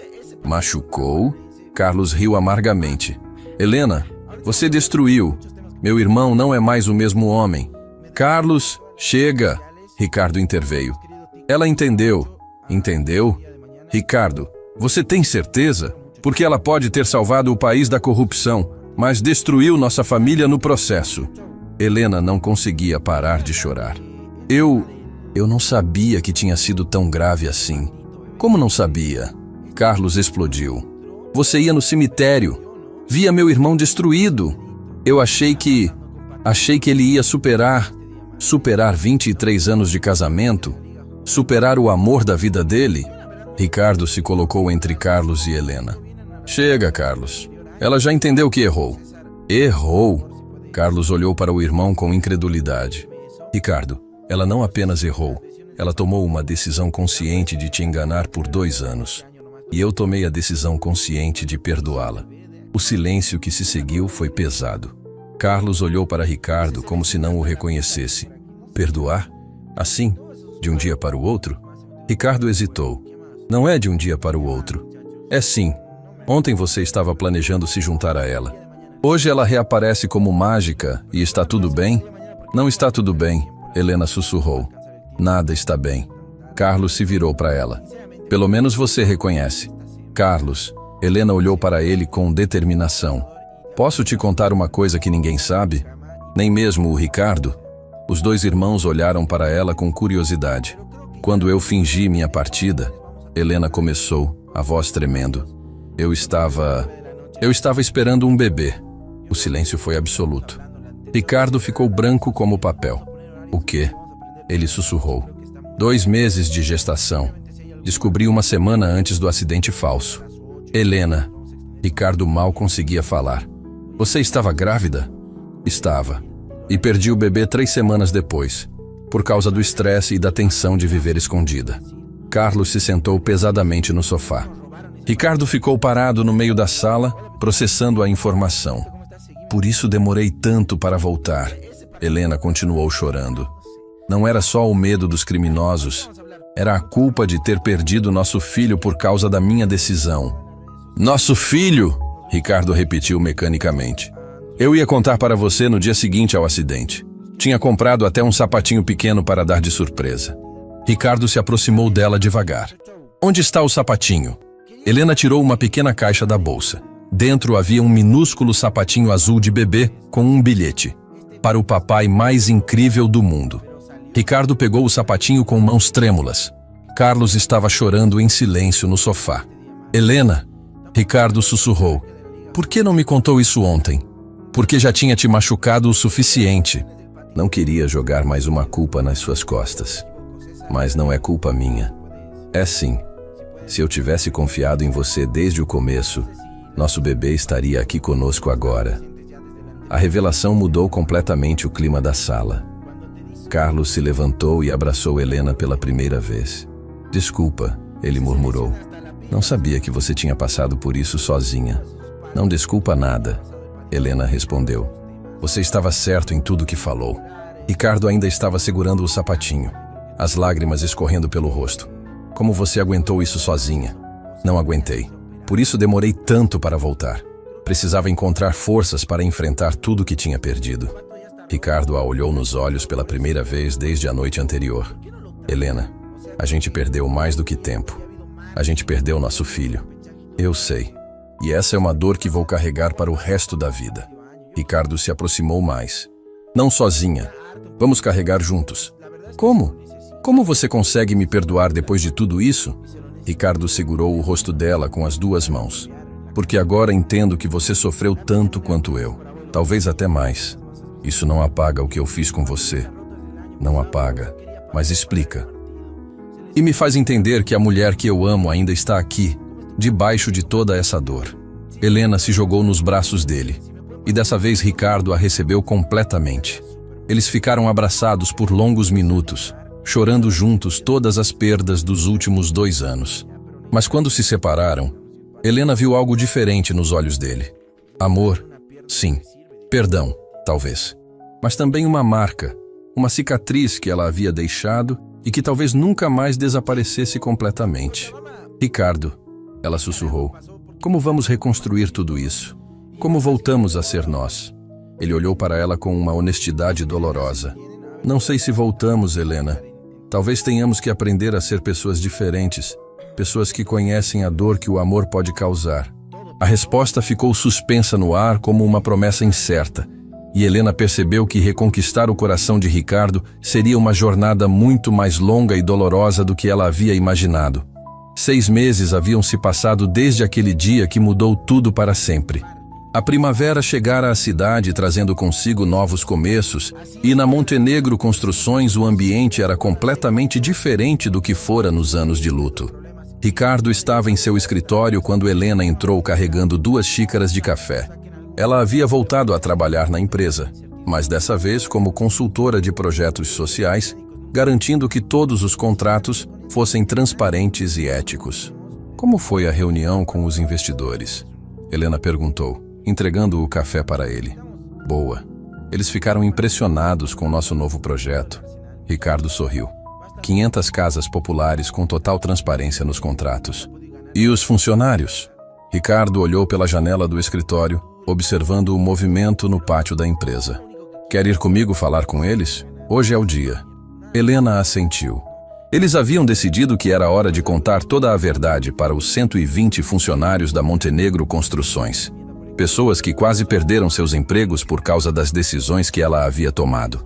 Machucou? Carlos riu amargamente. Helena, você destruiu. Meu irmão não é mais o mesmo homem. Carlos, chega! Ricardo interveio. Ela entendeu. Entendeu? Ricardo, você tem certeza? Porque ela pode ter salvado o país da corrupção, mas destruiu nossa família no processo. Helena não conseguia parar de chorar. Eu não sabia que tinha sido tão grave assim. Como não sabia? Carlos explodiu. Você ia no cemitério. Via meu irmão destruído. Eu achei que ele ia superar 23 anos de casamento, superar o amor da vida dele. Ricardo se colocou entre Carlos e Helena. Chega, Carlos. Ela já entendeu que errou. Errou? Carlos olhou para o irmão com incredulidade. Ricardo, ela não apenas errou, ela tomou uma decisão consciente de te enganar por 2 anos. E eu tomei a decisão consciente de perdoá-la. O silêncio que se seguiu foi pesado. Carlos olhou para Ricardo como se não o reconhecesse. Perdoar? Assim? De um dia para o outro? Ricardo hesitou. Não é de um dia para o outro. É sim. Ontem você estava planejando se juntar a ela. Hoje ela reaparece como mágica e está tudo bem? Não está tudo bem, Helena sussurrou. Nada está bem. Carlos se virou para ela. Pelo menos você reconhece. Carlos, Helena olhou para ele com determinação. Posso te contar uma coisa que ninguém sabe? Nem mesmo o Ricardo? Os 2 irmãos olharam para ela com curiosidade. Quando eu fingi minha partida, Helena começou, a voz tremendo. Eu estava esperando um bebê. O silêncio foi absoluto. Ricardo ficou branco como papel. O quê? Ele sussurrou. 2 meses de gestação. Descobri 1 semana antes do acidente falso. Helena. Ricardo mal conseguia falar. Você estava grávida? Estava. E perdi o bebê 3 semanas depois, por causa do estresse e da tensão de viver escondida. Carlos se sentou pesadamente no sofá. Ricardo ficou parado no meio da sala, processando a informação. Por isso demorei tanto para voltar. Helena continuou chorando. Não era só o medo dos criminosos, era a culpa de ter perdido nosso filho por causa da minha decisão. Nosso filho? Ricardo repetiu mecanicamente. Eu ia contar para você no dia seguinte ao acidente. Tinha comprado até um sapatinho pequeno para dar de surpresa. Ricardo se aproximou dela devagar. Onde está o sapatinho? Helena tirou uma pequena caixa da bolsa. Dentro havia um minúsculo sapatinho azul de bebê com um bilhete. Para o papai mais incrível do mundo. Ricardo pegou o sapatinho com mãos trêmulas. Carlos estava chorando em silêncio no sofá. Helena, Ricardo sussurrou. Por que não me contou isso ontem? Porque já tinha te machucado o suficiente. Não queria jogar mais uma culpa nas suas costas. Mas não é culpa minha. É sim. Se eu tivesse confiado em você desde o começo, nosso bebê estaria aqui conosco agora. A revelação mudou completamente o clima da sala. Carlos se levantou e abraçou Helena pela primeira vez. Desculpa, ele murmurou. Não sabia que você tinha passado por isso sozinha. Não desculpa nada, Helena respondeu. Você estava certo em tudo que falou. Ricardo ainda estava segurando o sapatinho, as lágrimas escorrendo pelo rosto. Como você aguentou isso sozinha? Não aguentei. Por isso demorei tanto para voltar. Precisava encontrar forças para enfrentar tudo que tinha perdido. Ricardo a olhou nos olhos pela primeira vez desde a noite anterior. Helena, a gente perdeu mais do que tempo. A gente perdeu nosso filho. Eu sei. E essa é uma dor que vou carregar para o resto da vida. Ricardo se aproximou mais. Não sozinha. Vamos carregar juntos. Como? Como você consegue me perdoar depois de tudo isso? Ricardo segurou o rosto dela com as duas mãos. Porque agora entendo que você sofreu tanto quanto eu. Talvez até mais. Isso não apaga o que eu fiz com você. Não apaga, mas explica. E me faz entender que a mulher que eu amo ainda está aqui, debaixo de toda essa dor. Helena se jogou nos braços dele. E dessa vez Ricardo a recebeu completamente. Eles ficaram abraçados por longos minutos, chorando juntos todas as perdas dos últimos 2 anos. Mas quando se separaram, Helena viu algo diferente nos olhos dele. Amor, sim. Perdão, talvez. Mas também uma marca, uma cicatriz que ela havia deixado e que talvez nunca mais desaparecesse completamente. Ricardo, ela sussurrou, como vamos reconstruir tudo isso? Como voltamos a ser nós? Ele olhou para ela com uma honestidade dolorosa. Não sei se voltamos, Helena. Talvez tenhamos que aprender a ser pessoas diferentes, pessoas que conhecem a dor que o amor pode causar. A resposta ficou suspensa no ar como uma promessa incerta, e Helena percebeu que reconquistar o coração de Ricardo seria uma jornada muito mais longa e dolorosa do que ela havia imaginado. 6 meses haviam se passado desde aquele dia que mudou tudo para sempre. A primavera chegara à cidade trazendo consigo novos começos, e na Montenegro Construções o ambiente era completamente diferente do que fora nos anos de luto. Ricardo estava em seu escritório quando Helena entrou carregando 2 xícaras de café. Ela havia voltado a trabalhar na empresa, mas dessa vez como consultora de projetos sociais, garantindo que todos os contratos fossem transparentes e éticos. Como foi a reunião com os investidores? Helena perguntou, entregando o café para ele. Boa. Eles ficaram impressionados com nosso novo projeto. Ricardo sorriu. 500 casas populares com total transparência nos contratos. E os funcionários? Ricardo olhou pela janela do escritório, observando o movimento no pátio da empresa. Quer ir comigo falar com eles? Hoje é o dia. Helena assentiu. Eles haviam decidido que era hora de contar toda a verdade para os 120 funcionários da Montenegro Construções. Pessoas que quase perderam seus empregos por causa das decisões que ela havia tomado.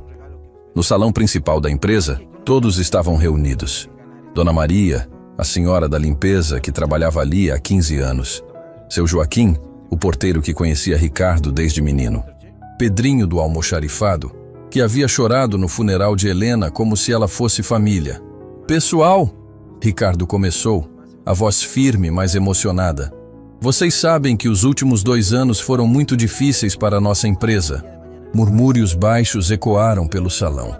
No salão principal da empresa, todos estavam reunidos. Dona Maria, a senhora da limpeza que trabalhava ali há 15 anos. Seu Joaquim, o porteiro que conhecia Ricardo desde menino. Pedrinho do almoxarifado, que havia chorado no funeral de Helena como se ela fosse família. Pessoal, Ricardo começou, a voz firme, mas emocionada. Vocês sabem que os últimos 2 anos foram muito difíceis para a nossa empresa. Murmúrios baixos ecoaram pelo salão.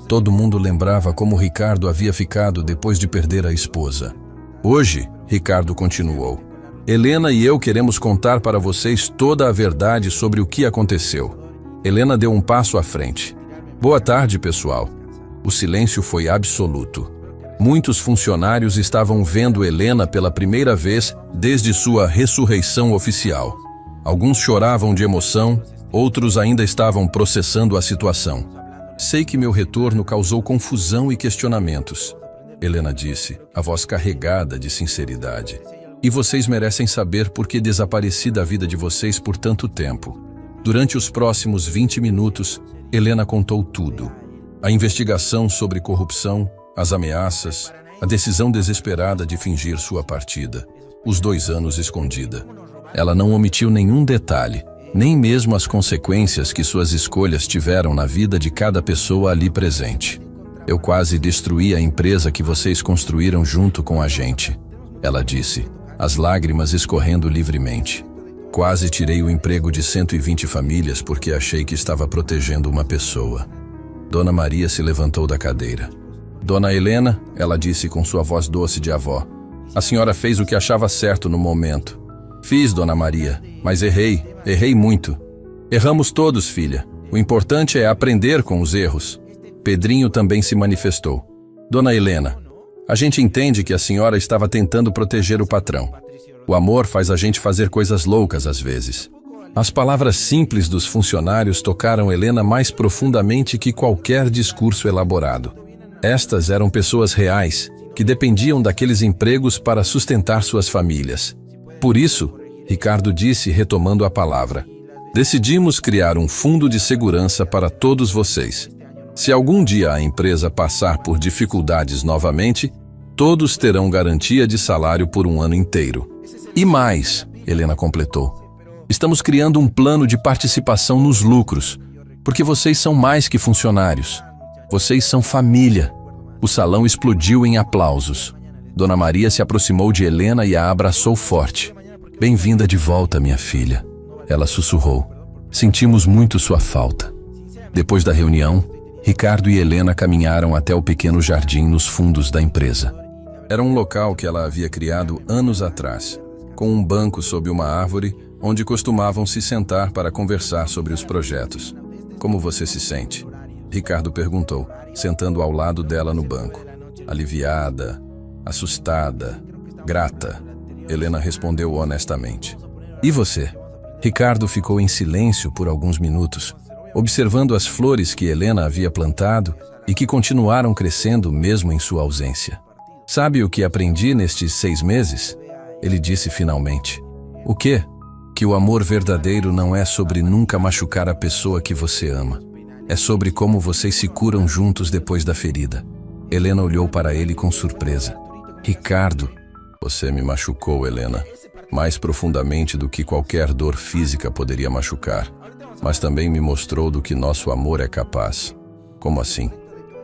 Todo mundo lembrava como Ricardo havia ficado depois de perder a esposa. Hoje, Ricardo continuou, Helena e eu queremos contar para vocês toda a verdade sobre o que aconteceu. Helena deu um passo à frente. Boa tarde, pessoal. O silêncio foi absoluto. Muitos funcionários estavam vendo Helena pela primeira vez desde sua ressurreição oficial. Alguns choravam de emoção, outros ainda estavam processando a situação. Sei que meu retorno causou confusão e questionamentos, Helena disse, a voz carregada de sinceridade. E vocês merecem saber por que desapareci da vida de vocês por tanto tempo. Durante os próximos 20 minutos, Helena contou tudo. A investigação sobre corrupção, as ameaças, a decisão desesperada de fingir sua partida, os 2 anos escondida. Ela não omitiu nenhum detalhe, nem mesmo as consequências que suas escolhas tiveram na vida de cada pessoa ali presente. Eu quase destruí a empresa que vocês construíram junto com a gente, ela disse, as lágrimas escorrendo livremente. Quase tirei o emprego de 120 famílias porque achei que estava protegendo uma pessoa. Dona Maria se levantou da cadeira. Dona Helena, ela disse com sua voz doce de avó, a senhora fez o que achava certo no momento. Fiz, Dona Maria, mas errei muito. Erramos todos, filha. O importante é aprender com os erros. Pedrinho também se manifestou. Dona Helena, a gente entende que a senhora estava tentando proteger o patrão. O amor faz a gente fazer coisas loucas às vezes. As palavras simples dos funcionários tocaram Helena mais profundamente que qualquer discurso elaborado. Estas eram pessoas reais, que dependiam daqueles empregos para sustentar suas famílias. Por isso, Ricardo disse, retomando a palavra, decidimos criar um fundo de segurança para todos vocês. Se algum dia a empresa passar por dificuldades novamente, Todos terão garantia de salário por um ano inteiro. E mais, Helena completou. Estamos criando um plano de participação nos lucros, porque vocês são mais que funcionários. Vocês são família. O salão explodiu em aplausos. Dona Maria se aproximou de Helena e a abraçou forte. Bem-vinda de volta, minha filha. Ela sussurrou. Sentimos muito sua falta. Depois da reunião, Ricardo e Helena caminharam até o pequeno jardim nos fundos da empresa. Era um local que ela havia criado anos atrás, com um banco sob uma árvore onde costumavam se sentar para conversar sobre os projetos. Como você se sente? Ricardo perguntou, sentando ao lado dela no banco. Aliviada, assustada, grata. Helena respondeu honestamente. E você? Ricardo ficou em silêncio por alguns minutos, observando as flores que Helena havia plantado e que continuaram crescendo mesmo em sua ausência. Sabe o que aprendi nestes 6 meses? Ele disse finalmente. O quê? Que o amor verdadeiro não é sobre nunca machucar a pessoa que você ama. É sobre como vocês se curam juntos depois da ferida. Helena olhou para ele com surpresa. Ricardo, você me machucou, Helena, mais profundamente do que qualquer dor física poderia machucar. Mas também me mostrou do que nosso amor é capaz. Como assim?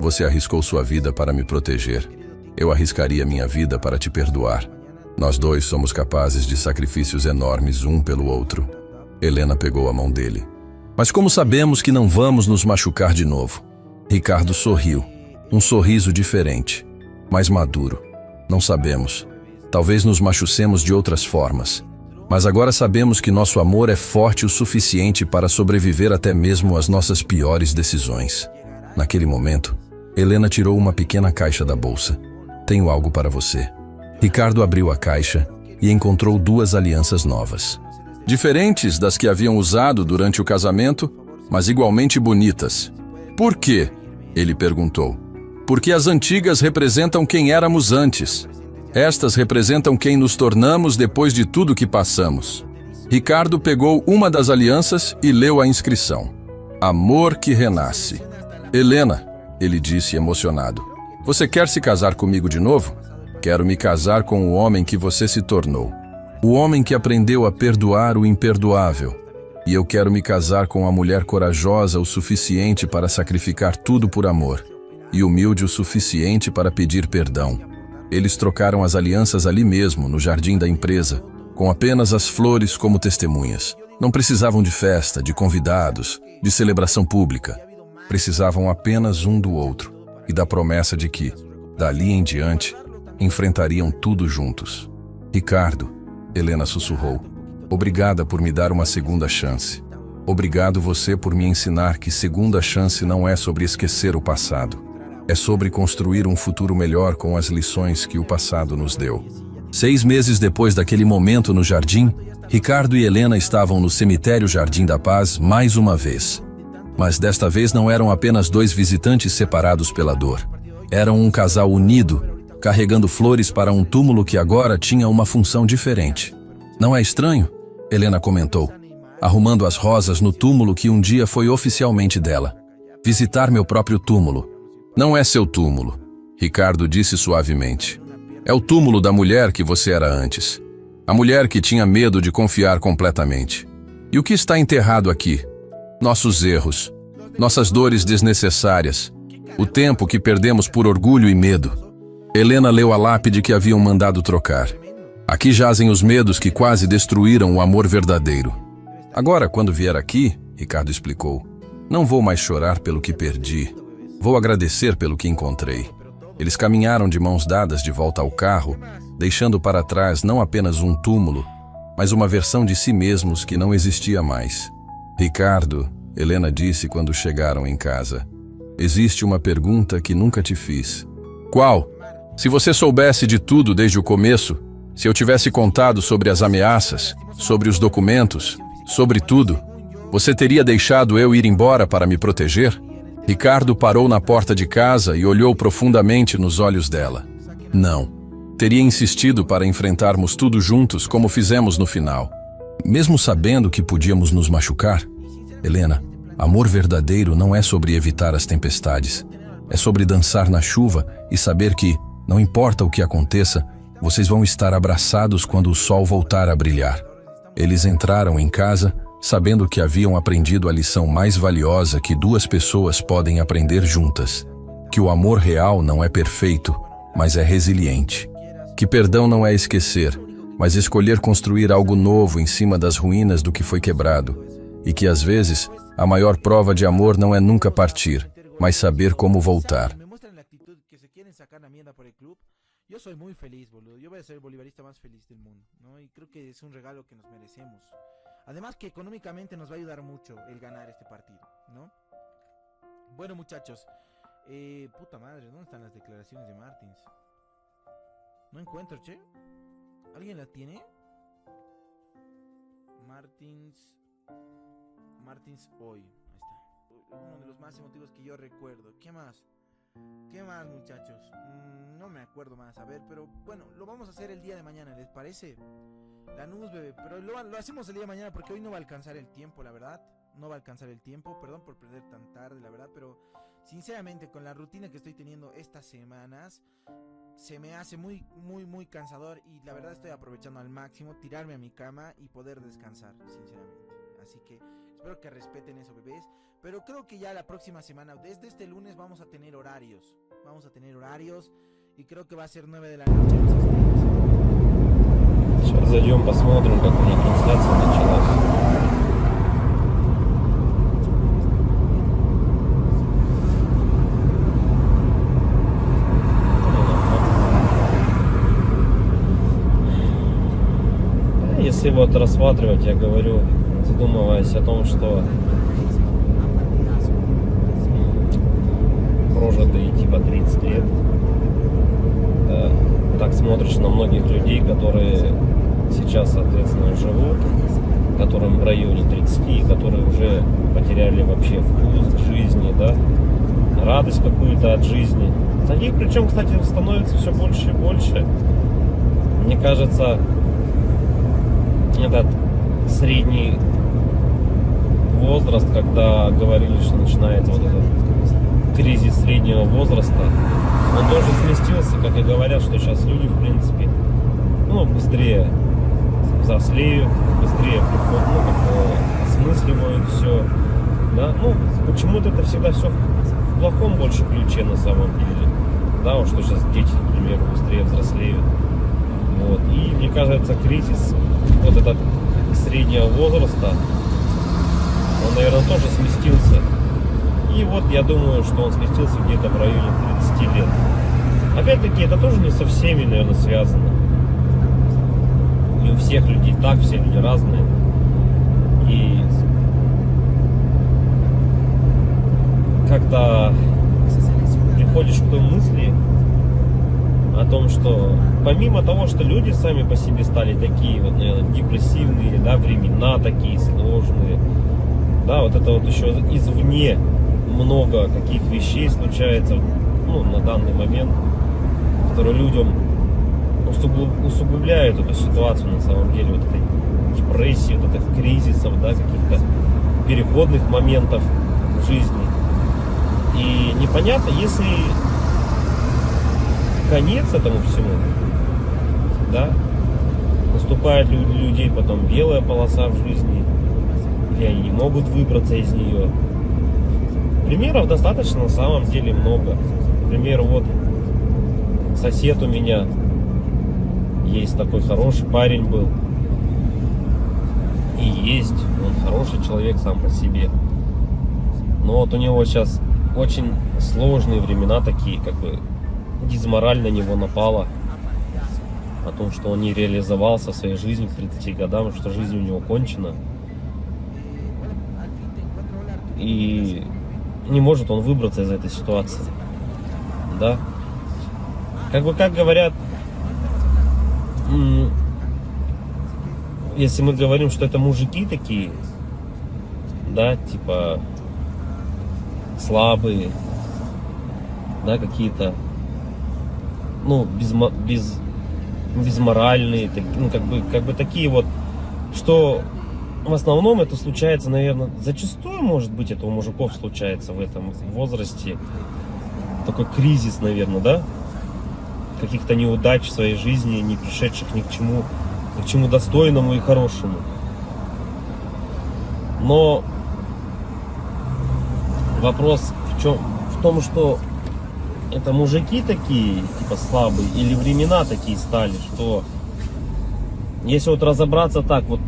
Você arriscou sua vida para me proteger. Eu arriscaria minha vida para te perdoar. Nós dois somos capazes de sacrifícios enormes um pelo outro. Helena pegou a mão dele. Mas como sabemos que não vamos nos machucar de novo? Ricardo sorriu. Um sorriso diferente, mais maduro. Não sabemos. Talvez nos machucemos de outras formas. Mas agora sabemos que nosso amor é forte o suficiente para sobreviver até mesmo às nossas piores decisões. Naquele momento, Helena tirou uma pequena caixa da bolsa. Tenho algo para você. Ricardo abriu a caixa e encontrou 2 alianças novas. Diferentes das que haviam usado durante o casamento, mas igualmente bonitas. Por quê? Ele perguntou. Porque as antigas representam quem éramos antes. Estas representam quem nos tornamos depois de tudo que passamos. Ricardo pegou uma das alianças e leu a inscrição. Amor que renasce. Helena, ele disse emocionado. Você quer se casar comigo de novo? Quero me casar com o homem que você se tornou. O homem que aprendeu a perdoar o imperdoável. E eu quero me casar com a mulher corajosa o suficiente para sacrificar tudo por amor. E humilde o suficiente para pedir perdão. Eles trocaram as alianças ali mesmo, no jardim da empresa, com apenas as flores como testemunhas. Não precisavam de festa, de convidados, de celebração pública. Precisavam apenas um do outro e da promessa de que, dali em diante, enfrentariam tudo juntos. Ricardo, Helena sussurrou, obrigada por me dar uma segunda chance. Obrigado você por me ensinar que segunda chance não é sobre esquecer o passado. É sobre construir um futuro melhor com as lições que o passado nos deu. 6 meses depois daquele momento no jardim, Ricardo e Helena estavam no cemitério Jardim da Paz mais uma vez. Mas desta vez não eram apenas 2 visitantes separados pela dor. Eram um casal unido, carregando flores para um túmulo que agora tinha uma função diferente. Não é estranho? Helena comentou, arrumando as rosas no túmulo que um dia foi oficialmente dela. Visitar meu próprio túmulo. Não é seu túmulo, Ricardo disse suavemente. É o túmulo da mulher que você era antes. A mulher que tinha medo de confiar completamente. E o que está enterrado aqui? Nossos erros, nossas dores desnecessárias, o tempo que perdemos por orgulho e medo. Helena leu a lápide que haviam mandado trocar. Aqui jazem os medos que quase destruíram o amor verdadeiro. Agora, quando vier aqui, Ricardo explicou, não vou mais chorar pelo que perdi. Vou agradecer pelo que encontrei. Eles caminharam de mãos dadas de volta ao carro, deixando para trás não apenas um túmulo, mas uma versão de si mesmos que não existia mais. Ricardo, Helena disse quando chegaram em casa, existe uma pergunta que nunca te fiz. Qual? Se você soubesse de tudo desde o começo, se eu tivesse contado sobre as ameaças, sobre os documentos, sobre tudo, você teria deixado eu ir embora para me proteger? Ricardo parou na porta de casa e olhou profundamente nos olhos dela. Não. Teria insistido para enfrentarmos tudo juntos como fizemos no final. Mesmo sabendo que podíamos nos machucar? Helena, amor verdadeiro não é sobre evitar as tempestades. É sobre dançar na chuva e saber que, Não importa o que aconteça, vocês vão estar abraçados quando o sol voltar a brilhar. Eles entraram em casa, sabendo que haviam aprendido a lição mais valiosa que duas pessoas podem aprender juntas: que o amor real não é perfeito, mas é resiliente. Que perdão não é esquecer, mas escolher construir algo novo em cima das ruínas do que foi quebrado. E que às vezes, a maior prova de amor não é nunca partir, mas saber como voltar. Yo soy muy feliz, boludo. Yo voy a ser el bolivarista más feliz del mundo, ¿no? Y creo que es un regalo que nos merecemos. Además que económicamente nos va a ayudar mucho el ganar este partido, ¿no? Bueno, muchachos. Puta madre, ¿dónde están las declaraciones de Martins? No encuentro, che. ¿Alguien la tiene? Martins hoy. Ahí está. Uno de los más emotivos que yo recuerdo. ¿Qué más? ¿Qué más, muchachos? No me acuerdo más, a ver, pero bueno, lo vamos a hacer el día de mañana, ¿les parece? Lanús, bebé, pero lo hacemos el día de mañana porque hoy no va a alcanzar el tiempo, la verdad. No va a alcanzar el tiempo, perdón por perder tan tarde, la verdad, pero sinceramente con la rutina que estoy teniendo estas semanas, se me hace muy cansador y la verdad estoy aprovechando al máximo tirarme a mi cama y poder descansar, sinceramente. Así que espero que respeten eso, bebés. Pero creo que ya la próxima semana, desde este lunes, vamos a tener horarios. Y creo que va a ser 9 de la noche. Сейчас зайдем, посмотрим, как у них трансляция началась. Если вот рассматривать, я говорю, задумываясь о том, что прожитые типа 30 лет, так смотришь на многих людей, которые сейчас, соответственно, живут, которым в районе 30, которые уже потеряли вообще вкус к жизни, да, радость какую-то от жизни. Таких, причем, кстати, становится все больше и больше. Мне кажется, этот средний возраст, когда говорили, что начинается вот этот кризис среднего возраста, он тоже сместился, как и говорят, что сейчас люди, в принципе, быстрее взрослеют, быстрее осмысливают все, да, почему-то это всегда все в плохом больше ключе на самом деле, да, вот что сейчас дети, к примеру, быстрее взрослеют, вот, и мне кажется, кризис вот этот среднего возраста, он, наверное, тоже сместился. И вот я думаю, что он сместился где-то в районе 30 лет. Опять-таки, это тоже не со всеми, наверное, связано. Не у всех людей так, все люди разные. И когда приходишь к той мысли о том, что помимо того, что люди сами по себе стали такие вот, наверное, депрессивные, да, времена такие сложные, да, вот это вот еще извне много каких вещей случается, на данный момент, которые людям усугубляют эту ситуацию на самом деле, вот этой депрессии, вот этих кризисов, да, каких-то переходных моментов в жизни. И непонятно, если конец этому всему, да, наступает у людей потом белая полоса в жизни, и они не могут выбраться из нее. Примеров достаточно на самом деле много. К примеру, вот сосед у меня есть такой хороший парень был. И есть, он хороший человек сам по себе. Но вот у него сейчас очень сложные времена такие, как бы дизмораль на него напала. О том, что он не реализовался в своей жизни к 30 годам, что жизнь у него кончена. И не может он выбраться из этой ситуации, да, как говорят, если мы говорим, что это мужики такие, да, типа слабые, да, какие-то, безморальные, как бы такие вот, что в основном это случается, наверное, зачастую, может быть, это у мужиков случается в этом возрасте. Такой кризис, наверное, да? каких-то неудач в своей жизни, не пришедших ни к чему достойному и хорошему. Но вопрос в том, что это мужики такие, типа слабые, или времена такие стали, что если вот разобраться так, вот,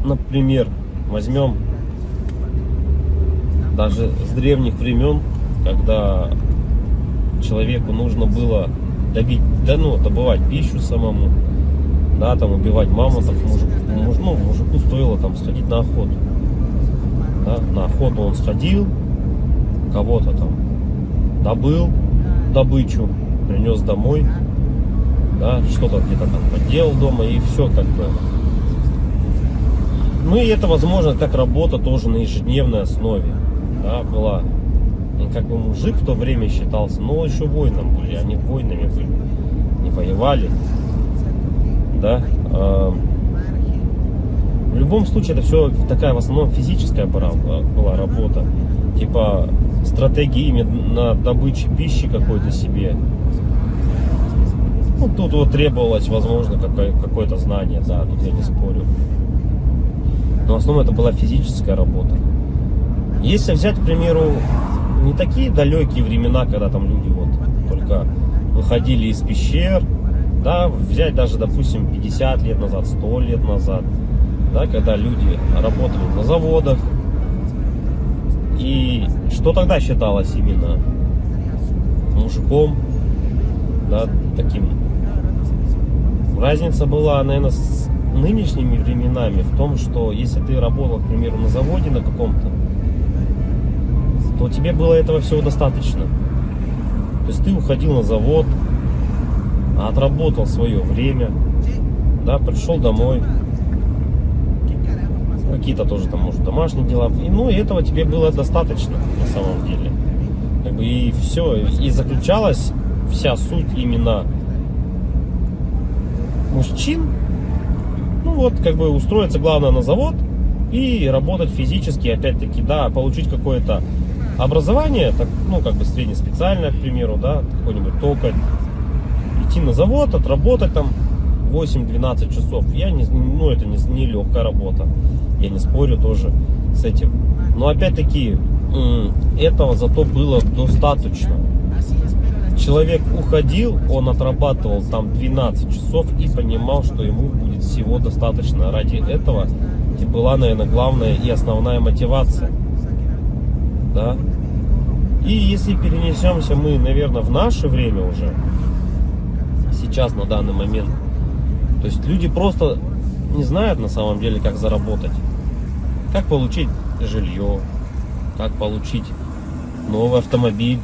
например, возьмем даже с древних времен, когда человеку нужно было добывать пищу самому, да, там убивать мамонтов, мужику стоило там сходить на охоту. Да, на охоту он сходил, кого-то там добыл добычу, принес домой, да, что-то где-то там поделал дома, и все как бы. Ну и это, возможно, как работа тоже на ежедневной основе, да, была. И как бы мужик в то время считался, но еще воином были, они воинами были, не воевали, да. В любом случае это все такая в основном физическая была работа, типа стратегии именно добычи пищи какой-то себе. Ну, тут вот требовалось, возможно, какое-то знание, да, тут я не спорю. Но в основном это была физическая работа. Если взять, к примеру, не такие далекие времена, когда там люди вот только выходили из пещер, да, взять даже, допустим, 50 лет назад, 100 лет назад, да, когда люди работали на заводах, и что тогда считалось именно мужиком, да, таким. Разница была, наверное, с нынешними временами в том, что если ты работал, к примеру, на заводе на каком-то, то тебе было этого всего достаточно. То есть ты уходил на завод, отработал свое время, да, пришел домой, какие-то тоже там, может, домашние дела, и, ну, и этого тебе было достаточно на самом деле. Как бы и все, и заключалась вся суть именно мужчин, ну вот, как бы устроиться, главное, на завод и работать физически, опять-таки, да, получить какое-то образование, так, ну, как бы среднеспециальное, к примеру, да, какой-нибудь токарь, идти на завод, отработать там 8-12 часов. Ну, это не легкая работа, я не спорю тоже с этим. Но опять-таки, этого зато было достаточно. Человек уходил, он отрабатывал там 12 часов и понимал, что ему будет всего достаточно. Ради этого и была, наверное, главная и основная мотивация. Да? И если перенесемся мы, наверное, в наше время уже, сейчас, на данный момент, то есть люди просто не знают на самом деле, как заработать, как получить жилье, как получить новый автомобиль.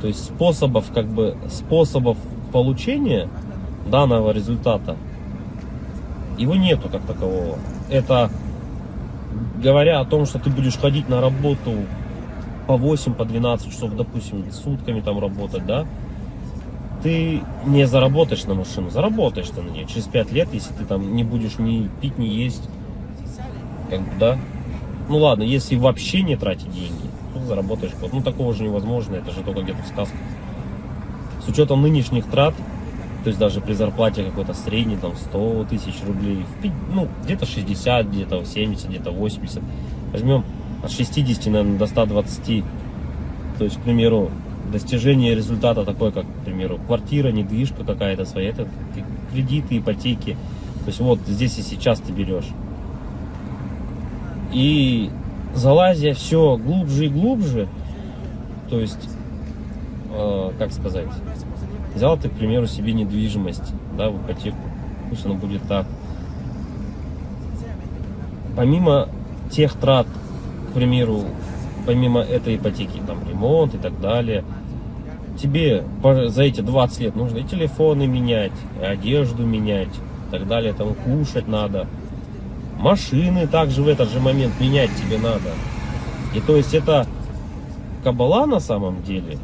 То есть способов получения данного результата его нету как такового. Это говоря о том, что ты будешь ходить на работу по 8, по 12 часов, допустим, сутками там работать, да, ты не заработаешь на машину, заработаешь ты на нее через 5 лет, если ты там не будешь ни пить, ни есть, как бы, да. Ну ладно, если вообще не тратить деньги, то заработаешь год. Ну такого же невозможно, это же только где-то в сказках. С учетом нынешних трат, то есть даже при зарплате какой-то средней, там 100 тысяч рублей, ну где-то 60, где-то 70, где-то 80, возьмем от 60, наверное, до 120, то есть, к примеру, достижение результата такой, как, к примеру, квартира, недвижка какая-то своя, это кредиты, ипотеки, то есть вот здесь и сейчас ты берешь. И залазя все глубже и глубже, то есть, как сказать, взял ты, к примеру, себе недвижимость, да, в ипотеку, пусть оно будет так. Помимо тех трат, к примеру, помимо этой ипотеки, там, ремонт и так далее, тебе за эти 20 лет нужно и телефоны менять, и одежду менять, и так далее, там, кушать надо. Машины также в этот же момент менять тебе надо. И то есть это кабала на самом деле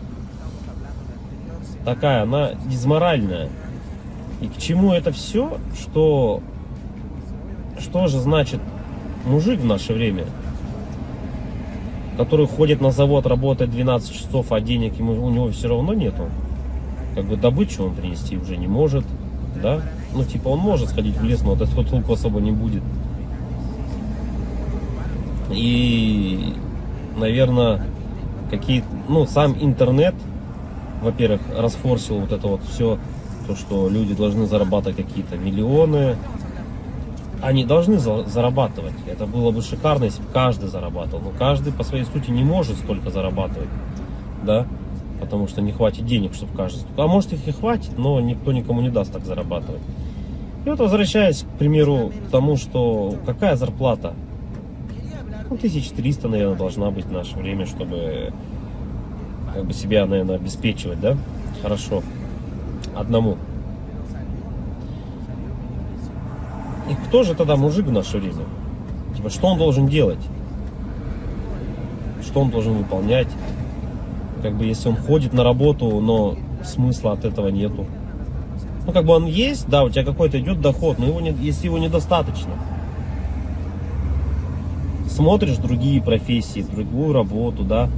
такая, она дизморальная. И к чему это все? Что же значит мужик в наше время, который ходит на завод, работает 12 часов, а денег у него все равно нету? как бы добычу он принести уже не может, да? Ну, типа, он может сходить в лес, но от этого толку особо не будет. И, наверное, сам интернет, во-первых, расфорсил вот это вот все, то, что люди должны зарабатывать какие-то миллионы. Они должны зарабатывать. Это было бы шикарно, если бы каждый зарабатывал. Но каждый по своей сути не может столько зарабатывать, да? Потому что не хватит денег, чтобы каждый... А может их и хватит, но никто никому не даст так зарабатывать. И вот возвращаясь, к примеру, к тому, что какая зарплата? 1300, наверное, должна быть в наше время, чтобы как бы себя, наверное, обеспечивать, да? Хорошо. Одному. И кто же тогда мужик в наше время? Типа, что он должен делать? Что он должен выполнять? Как бы, если он ходит на работу, но смысла от этого нету. Ну, как бы он есть, да, у тебя какой-то идет доход, но если его недостаточно. Смотришь другие профессии, другую работу, да,